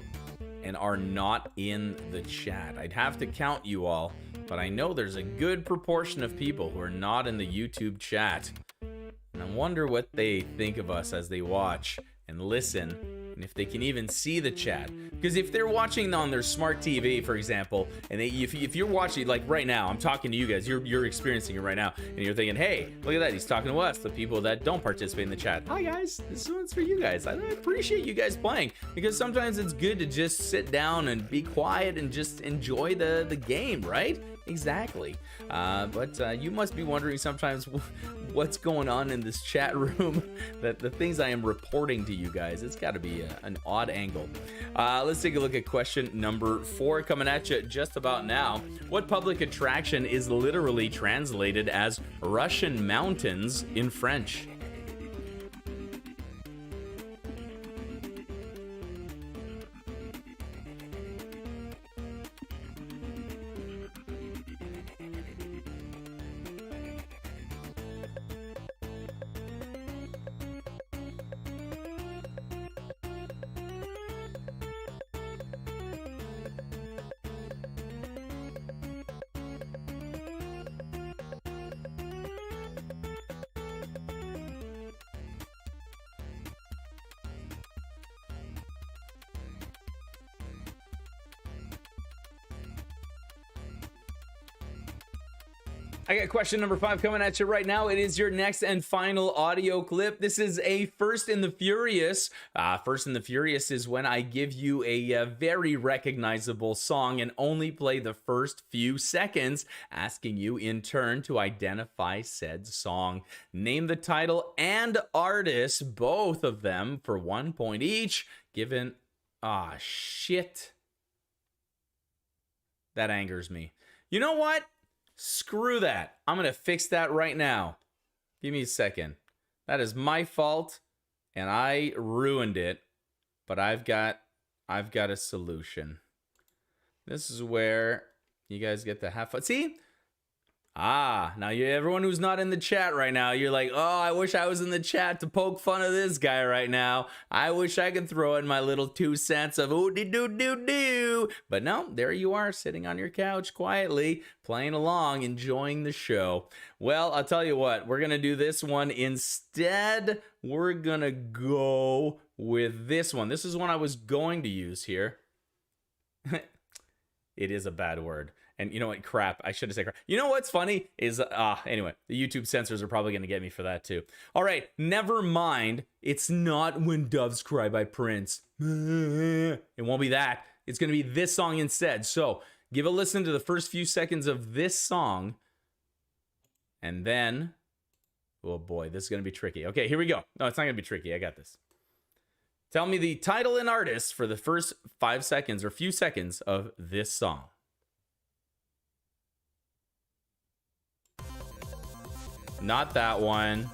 and are not in the chat. I'd have to count you all, but I know there's a good proportion of people who are not in the YouTube chat. And I wonder what they think of us as they watch and listen and if they can even see the chat. Because if they're watching on their smart TV, for example, and if you're watching, like right now, I'm talking to you guys, you're experiencing it right now, and you're thinking, hey, look at that, he's talking to us, the people that don't participate in the chat. Hi guys, this one's for you guys. I appreciate you guys playing, because sometimes it's good to just sit down and be quiet and just enjoy the game, right? Exactly. But you must be wondering sometimes what's going on in this chat room. That the things I am reporting to you guys, it's got to be an odd angle. Let's take a look at question number 4 coming at you just about now. What public attraction is literally translated as Russian mountains in French? I got question number 5 coming at you right now. It is your next and final audio clip. This is a First in the Furious. First in the Furious is when I give you a very recognizable song and only play the first few seconds, asking you in turn to identify said song. Name the title and artist, both of them, for 1 point each, given... shit. That angers me. You know what? Screw that. I'm going to fix that right now. Give me a second. That is my fault, and I ruined it, but I've got a solution. This is where you guys get to have fun. See? Now everyone who's not in the chat right now, you're like, oh, I wish I was in the chat to poke fun of this guy right now. I wish I could throw in my little 2 cents of ooh-dee-doo-doo-doo. But no, there you are, sitting on your couch quietly, playing along, enjoying the show. Well, I'll tell you what, we're going to do this one instead. We're going to go with this one. This is one I was going to use here. It is a bad word. And you know what? Crap. I should have said crap. You know what's funny is, anyway, the YouTube censors are probably going to get me for that too. All right. Never mind. It's not When Doves Cry by Prince. It won't be that. It's going to be this song instead. So give a listen to the first few seconds of this song. And then, oh boy, this is going to be tricky. Okay, here we go. No, it's not going to be tricky. I got this. Tell me the title and artist for the first 5 seconds or few seconds of this song. Not that one.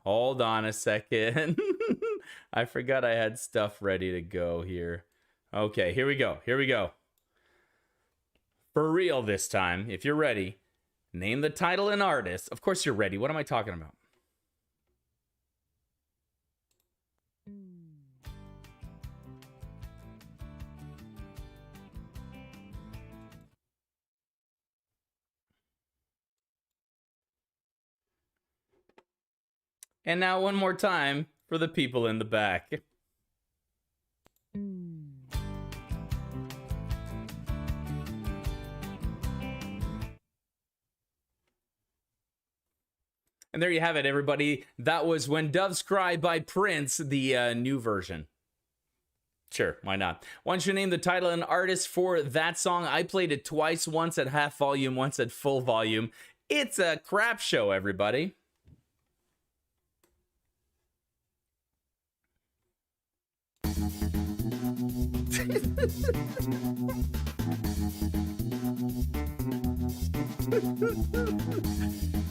Hold on a second. I forgot I had stuff ready to go here. Okay, here we go. Here we go. For real this time, if you're ready, name the title and artist. Of course you're ready. What am I talking about? And now one more time for the people in the back. And there you have it, everybody. That was When Doves Cry by Prince, the new version. Sure, why not? Why don't you name the title and artist for that song? I played it twice, once at half volume, once at full volume. It's a crap show, everybody.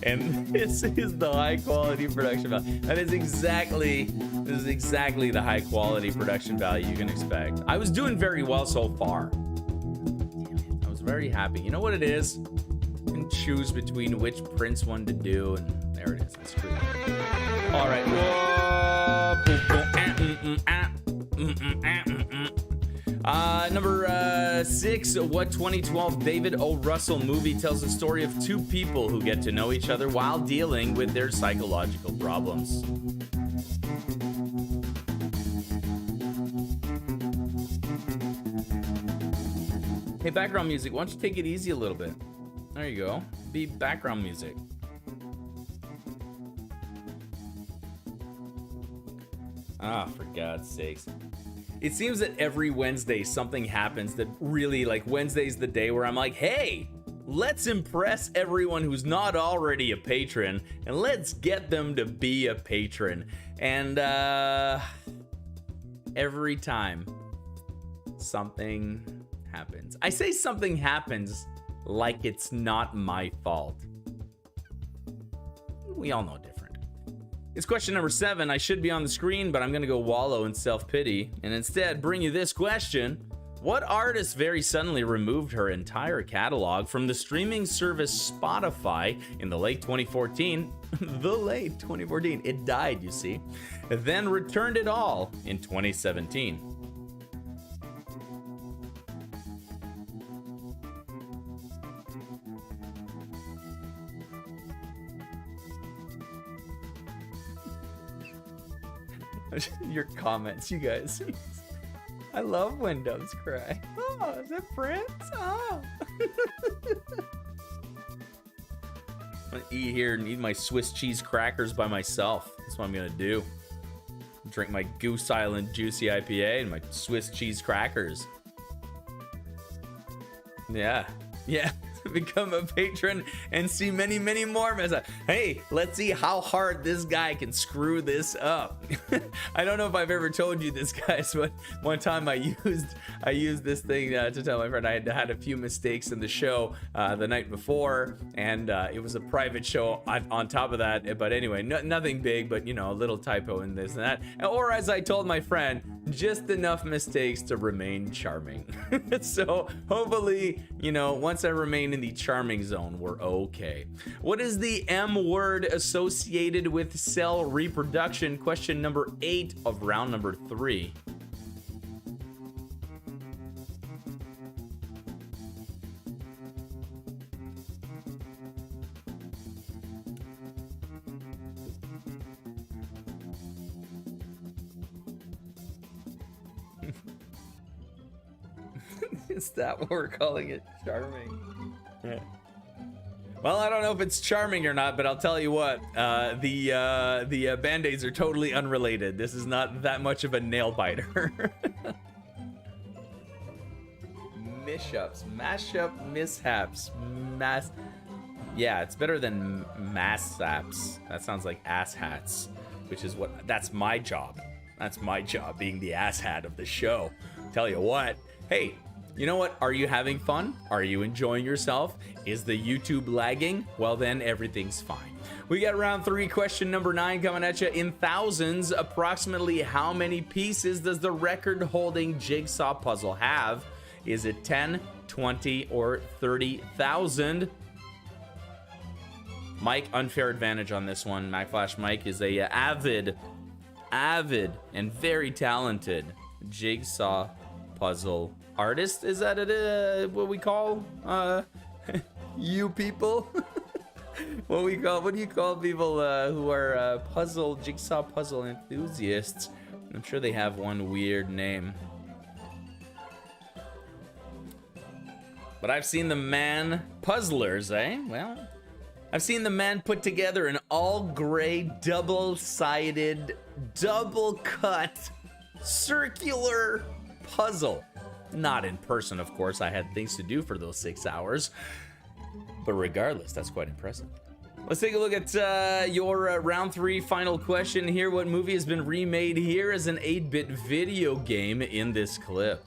And this is the high quality production value. This is exactly the high quality production value you can expect. I was doing very well so far. Damn it, I was very happy. You know what it is? You can choose between which Prince one to do, and there it is. That's true. All right. Number 6, what 2012 David O. Russell movie tells the story of 2 people who get to know each other while dealing with their psychological problems? Hey, background music, why don't you take it easy a little bit? There you go. Be background music. Ah, for God's sakes. It seems that every Wednesday something happens that really, like, Wednesday's the day where I'm like, hey, let's impress everyone who's not already a patron and let's get them to be a patron. And every time something happens. I say something happens like it's not my fault. We all know different. It's question number 7. I should be on the screen, but I'm going to go wallow in self-pity and instead bring you this question. What artist very suddenly removed her entire catalog from the streaming service Spotify in the late 2014? The late 2014. It died, you see. Then returned it all in 2017. Your comments, you guys. I love when doves cry. Oh, is that Prince? Oh. I'm gonna eat here and eat my Swiss cheese crackers by myself. That's what I'm gonna do. Drink my Goose Island Juicy IPA and my Swiss cheese crackers. Yeah. Become a patron and see many, many more. Hey, let's see how hard this guy can screw this up. I don't know if I've ever told you this, guys, but one time I used this thing to tell my friend I had a few mistakes in the show the night before, and it was a private show on top of that. But anyway, nothing big, but a little typo in this and that. Or as I told my friend, just enough mistakes to remain charming. So hopefully, once I remain in the charming zone, we're okay. What is the M word associated with cell reproduction? Question number 8 of round number 3. Is that what we're calling it? Charming. Yeah. Well, I don't know if it's charming or not, but I'll tell you what, the Band-Aids are totally unrelated. This is not that much of a nail biter. Mishaps, mashup, mishaps, yeah, it's better than massaps. That sounds like ass hats, which is that's my job. That's my job, being the ass hat of the show. Tell you what, hey, you know what? Are you having fun? Are you enjoying yourself? Is the YouTube lagging? Well, then everything's fine. We got round 3, question number 9 coming at you in thousands. Approximately how many pieces does the record-holding jigsaw puzzle have? Is it 10, 20, or 30,000? Mike, unfair advantage on this one. MacFlash Mike is a avid, and very talented jigsaw puzzle artist. Is that what we call you people? What do you call people who are jigsaw puzzle enthusiasts? I'm sure they have one weird name. But I've seen the man puzzlers, eh? Well, I've seen the man put together an all-gray, double-sided, double-cut, circular puzzle. Not in person, of course. I had things to do for those 6 hours. But regardless, that's quite impressive. Let's take a look at your round 3 final question here. What movie has been remade here as an 8-bit video game in this clip?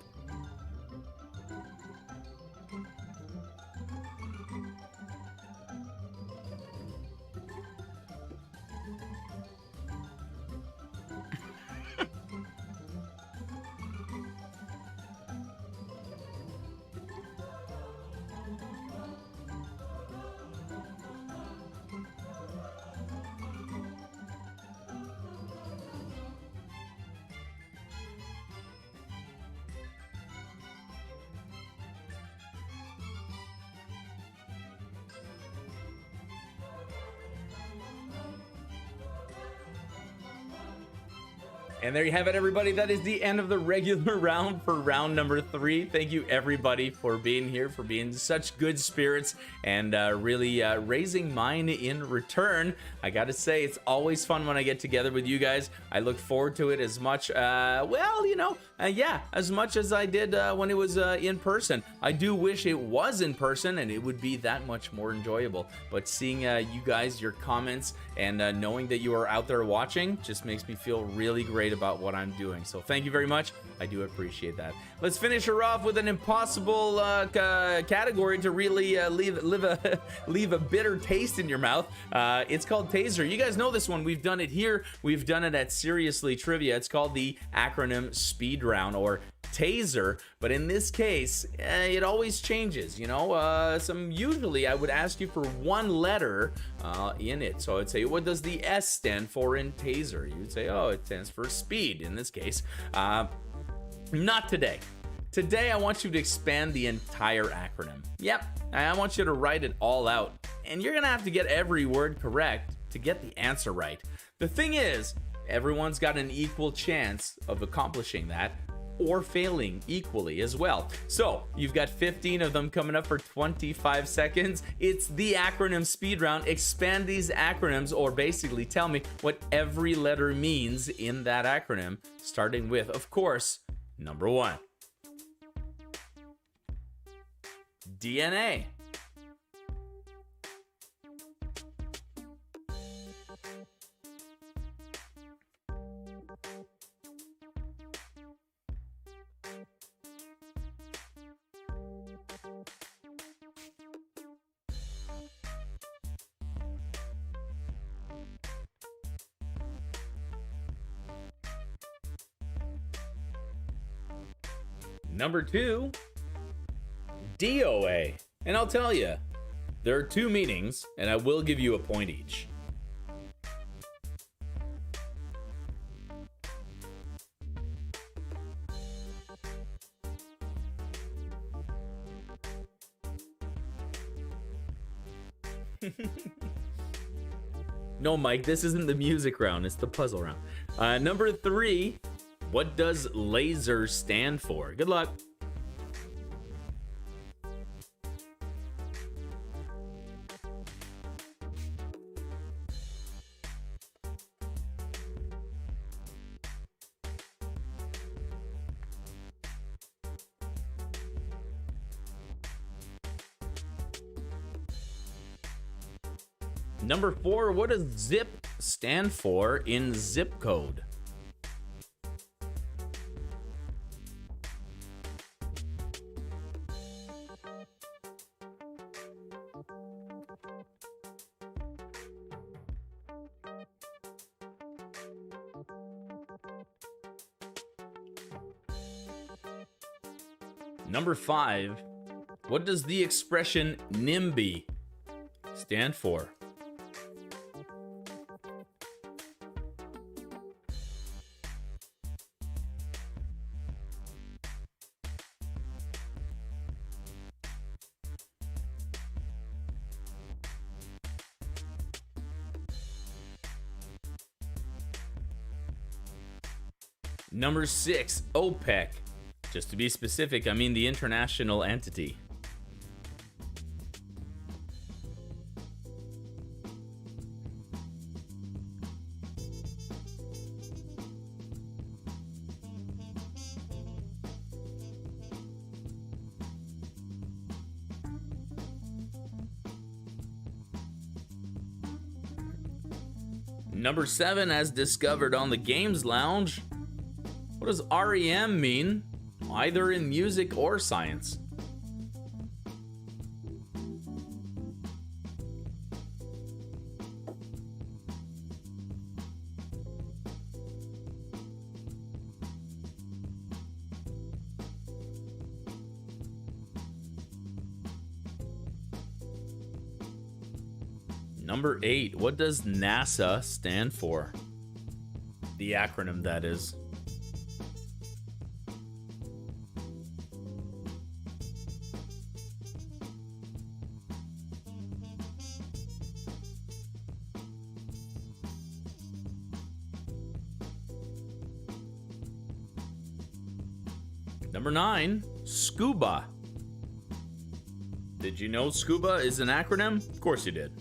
And there you have it, everybody. That is the end of the regular round for round number 3. Thank you, everybody, for being here, for being such good spirits, and really raising mine in return. I gotta say, it's always fun when I get together with you guys. I look forward to it as much, as much as I did when it was in person. I do wish it was in person, and it would be that much more enjoyable. But seeing you guys, your comments, and knowing that you are out there watching just makes me feel really great about what I'm doing. So thank you very much. I do appreciate that. Let's finish her off with an impossible category to really leave a bitter taste in your mouth. It's called Taser. You guys know this one. We've done it here. We've done it at Seriously Trivia. It's called the acronym Speed Round, or Taser, but in this case, it always changes, you know. Usually I would ask you for one letter in it. So I'd say, what does the S stand for in Taser? You'd say, oh, it stands for speed in this case. Not today. Today, I want you to expand the entire acronym. Yep, I want you to write it all out, and you're gonna have to get every word correct to get the answer right. The thing is, everyone's got an equal chance of accomplishing that, or failing equally as well. So you've got 15 of them coming up for 25 seconds. It's the acronym speed round. Expand these acronyms, or basically tell me what every letter means in that acronym, starting with, of course, number 1. DNA. Number 2, DOA. And I'll tell you, there are 2 meanings, and I will give you a point each. No, Mike, this isn't the music round, it's the puzzle round. Number 3, what does laser stand for? Good luck. Number 4, what does zip stand for in zip code? Number 5, what does the expression NIMBY stand for? Number 6, OPEC. Just to be specific, I mean the international entity. Number 7, as discovered on the Games Lounge. What does REM mean, either in music or science? Number 8, what does NASA stand for? The acronym, that is. Number 9, scuba. Did you know scuba is an acronym? Of course you did.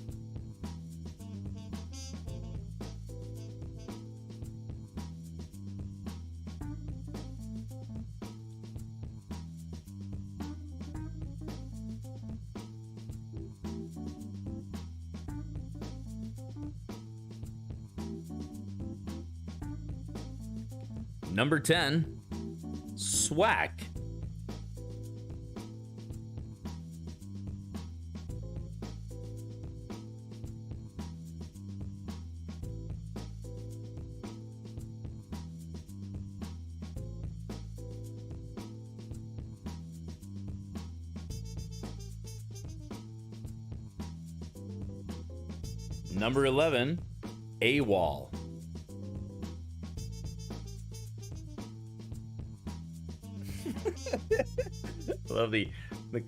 Number 10, swack. Number 11, AWOL. Love the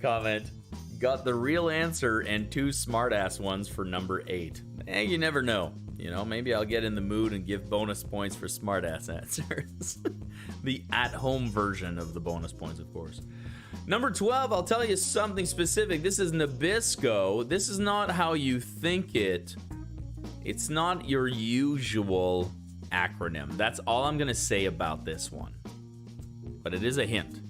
comment. Got the real answer and 2 smartass ones for number 8. You never know. You know, maybe I'll get in the mood and give bonus points for smartass answers. The at-home version of the bonus points, of course. Number 12, I'll tell you something specific. This is Nabisco. This is not how you think it. It's not your usual acronym. That's all I'm going to say about this one. But it is a hint.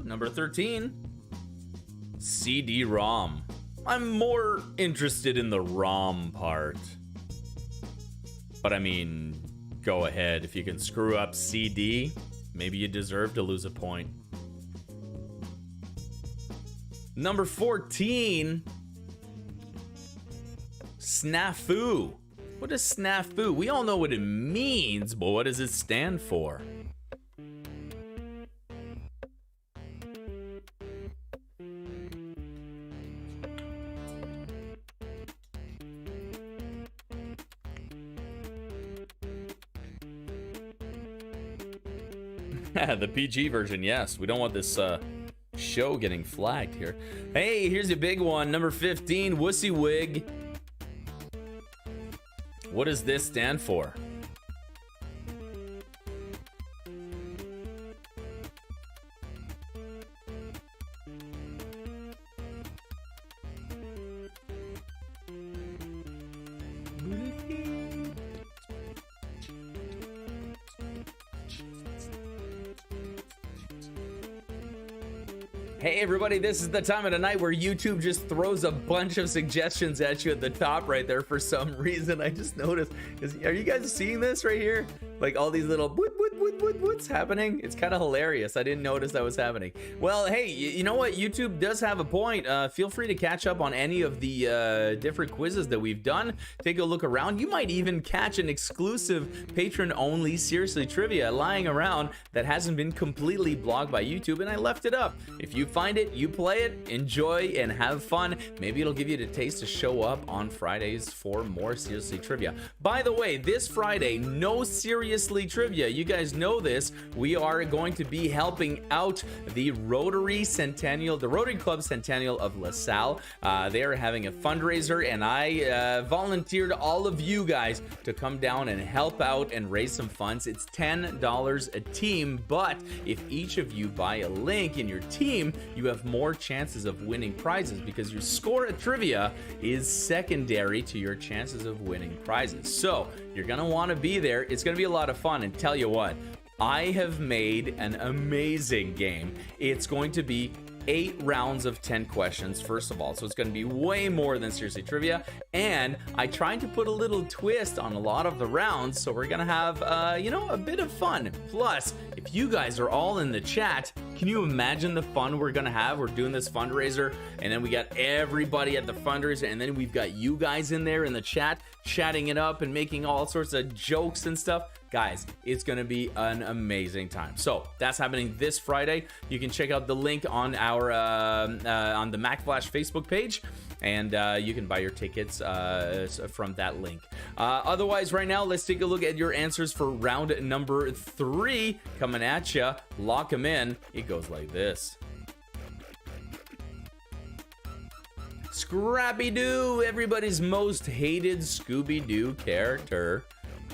Number 13, CD-ROM. I'm more interested in the ROM part. But I mean, go ahead. If you can screw up CD, maybe you deserve to lose a point. Number 14, snafu. What is snafu? We all know what it means, but what does it stand for? The PG version, yes. We don't want this show getting flagged here. Hey, here's a big one. Number 15, wussy wig. What does this stand for? Hey everybody, this is the time of the night where YouTube just throws a bunch of suggestions at you at the top right there for some reason. I just noticed. Are you guys seeing this right here? Like all these little what's happening? It's kind of hilarious. I didn't notice that was happening. Well, hey, you know what? YouTube does have a point. Feel free to catch up on any of the different quizzes that we've done. Take a look around. You might even catch an exclusive patron-only Seriously Trivia lying around that hasn't been completely blocked by YouTube, and I left it up. If you find it, you play it, enjoy, and have fun. Maybe it'll give you the taste to show up on Fridays for more Seriously Trivia. By the way, this Friday, no Seriously Trivia. You guys know this. We are going to be helping out the Rotary Club Centennial of LaSalle. They are having a fundraiser, and I volunteered all of you guys to come down and help out and raise some funds. It's $10 a team, but if each of you buy a link in your team, you have more chances of winning prizes because your score at trivia is secondary to your chances of winning prizes. So you're gonna want to be there. It's gonna be a lot of fun, and tell you what, I have made an amazing game. It's going to be 8 rounds of 10 questions, first of all, so it's going to be way more than Seriously Trivia, and I tried to put a little twist on a lot of the rounds, so we're going to have, you know, a bit of fun. Plus, if you guys are all in the chat, Can you imagine the fun we're gonna have? We're doing this fundraiser, and then we got everybody at the fundraiser, and then we've got you guys in there in the chat, chatting it up and making all sorts of jokes and stuff. Guys, it's gonna be an amazing time. So that's happening this Friday. You can check out the link on our on the Mack Flash Facebook page, and you can buy your tickets from that link. Otherwise, right now, let's take a look at your answers for round number 3 coming at you. Lock them in. It goes like this. Scrappy-Doo, everybody's most hated Scooby-Doo character.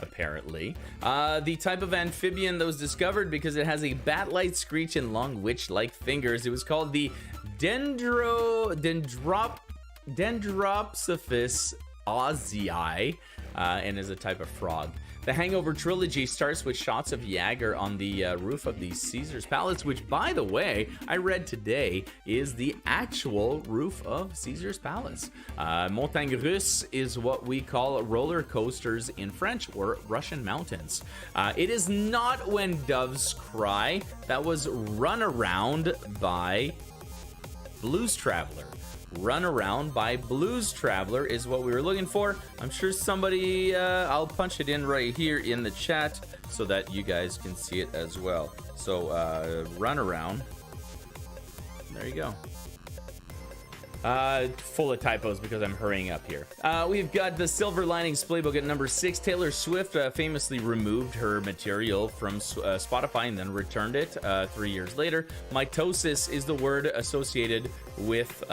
Apparently. The type of amphibian that was discovered because it has a bat-like screech and long witch-like fingers. It was called the Dendropsiphis ozii, and is a type of frog. The Hangover trilogy starts with shots of Jagger on the roof of the Caesar's Palace, which, by the way, I read today is the actual roof of Caesar's Palace. Montagne Russe is what we call roller coasters in French, or Russian mountains. It is not When Doves Cry. That was Run Around by Blues Traveler. Run Around by Blues Traveler is what we were looking for. I'm sure somebody, I'll punch it in right here in the chat so that you guys can see it as well. So, Run Around. There you go. Full of typos because I'm hurrying up here. We've got the Silver Linings Playbook at number 6. Taylor Swift famously removed her material from Spotify and then returned it 3 years later. Mitosis is the word associated with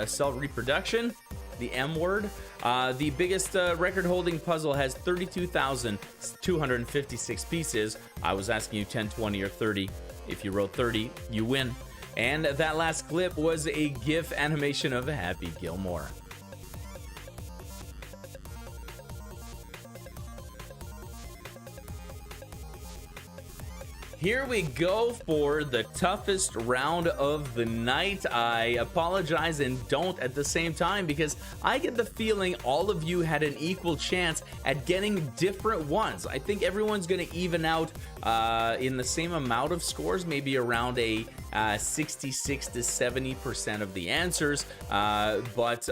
cell reproduction, the M word. The biggest record-holding puzzle has 32,256 pieces. I was asking you 10, 20, or 30. If you wrote 30, you win. And that last clip was a GIF animation of Happy Gilmore. Here we go for the toughest round of the night. I apologize and don't at the same time because I get the feeling all of you had an equal chance at getting different ones. I think everyone's going to even out in the same amount of scores, maybe around a 66 to 70% of the answers, but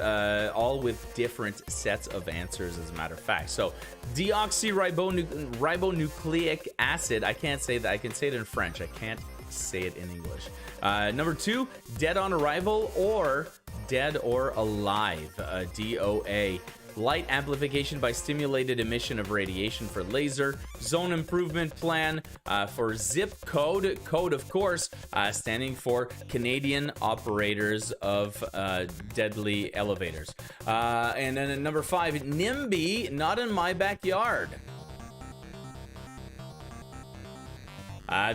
all with different sets of answers, as a matter of fact. So deoxyribonucleic acid, I can't say that. I can say it in French. I can't say it in English. Number 2, dead on arrival or dead or alive, DOA. Light amplification by stimulated emission of radiation for laser. Zone improvement plan for zip code. Code, of course, standing for Canadian operators of deadly elevators. And then at number 5, NIMBY, not in my backyard.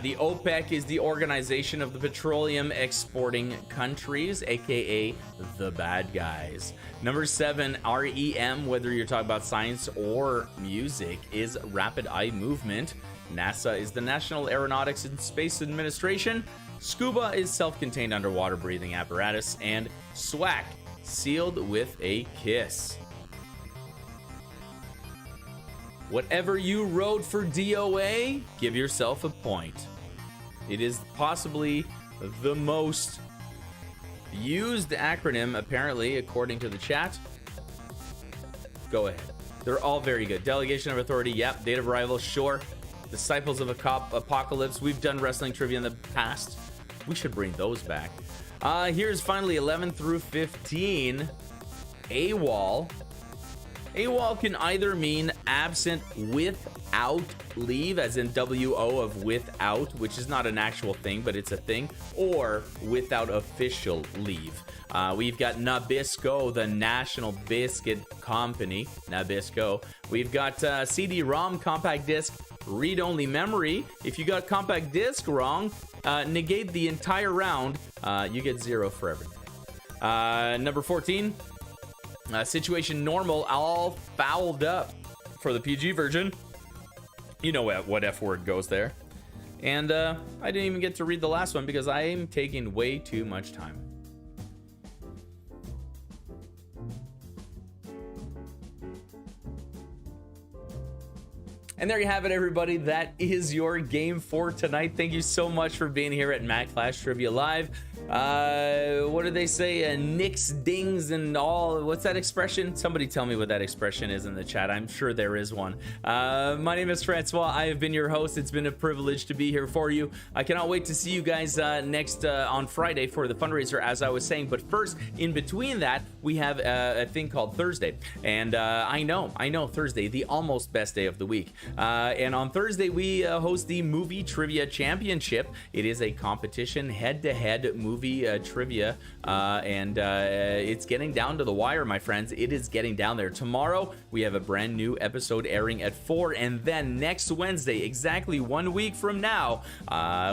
The OPEC is the Organization of the Petroleum Exporting Countries, aka the bad guys. Number 7, REM, whether you're talking about science or music, is rapid eye movement. NASA is the National Aeronautics and Space Administration. Scuba is self-contained underwater breathing apparatus. And SWAC, sealed with a kiss. Whatever you wrote for DOA, give yourself a point. It is possibly the most used acronym, apparently, according to the chat. Go ahead. They're all very good. Delegation of authority, yep. Date of arrival, sure. Disciples of Apocalypse. We've done wrestling trivia in the past. We should bring those back. Here's finally 11 through 15. AWOL. AWOL can either mean absent without leave, as in WO of without, which is not an actual thing, but it's a thing, or without official leave. We've got Nabisco, the National Biscuit Company, Nabisco. We've got CD-ROM, compact disc, read-only memory. If you got compact disc wrong, negate the entire round. You get 0 for everything. Number 14. Situation normal, all fouled up for the PG version. You know what F word goes there. And I didn't even get to read the last one because I am taking way too much time. And there you have it, everybody. That is your game for tonight. Thank you so much for being here at Mack Flash Trivia Live. What do they say? Nicks, dings, and all. What's that expression? Somebody tell me what that expression is in the chat. I'm sure there is one. My name is Francois. I have been your host. It's been a privilege to be here for you. I cannot wait to see you guys next on Friday for the fundraiser, as I was saying. But first, in between that, we have a thing called Thursday. And I know, Thursday, the almost best day of the week. And on Thursday, we host the Movie Trivia Championship. It is a competition, head-to-head movie trivia, and it's getting down to the wire, my friends. It is getting down there. Tomorrow, we have a brand new episode airing at 4, and then next Wednesday, exactly 1 week from now,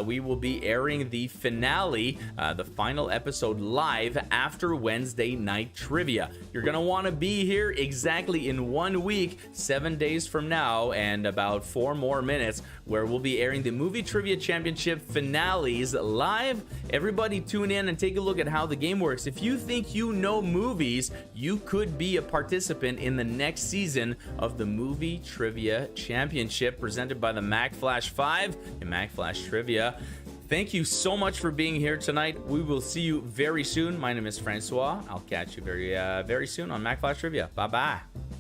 we will be airing the finale, the final episode live after Wednesday night trivia. You're gonna want to be here exactly in 1 week, 7 days from now, and about 4 more minutes, where we'll be airing the Movie Trivia Championship finales live. Everybody tune in and take a look at how the game works. If you think you know movies, you could be a participant in the next season of the Movie Trivia Championship presented by the Mack Flash 5 and Mack Flash Trivia. Thank you so much for being here tonight. We will see you very soon. My name is Francois. I'll catch you very soon on Mack Flash Trivia. Bye-bye.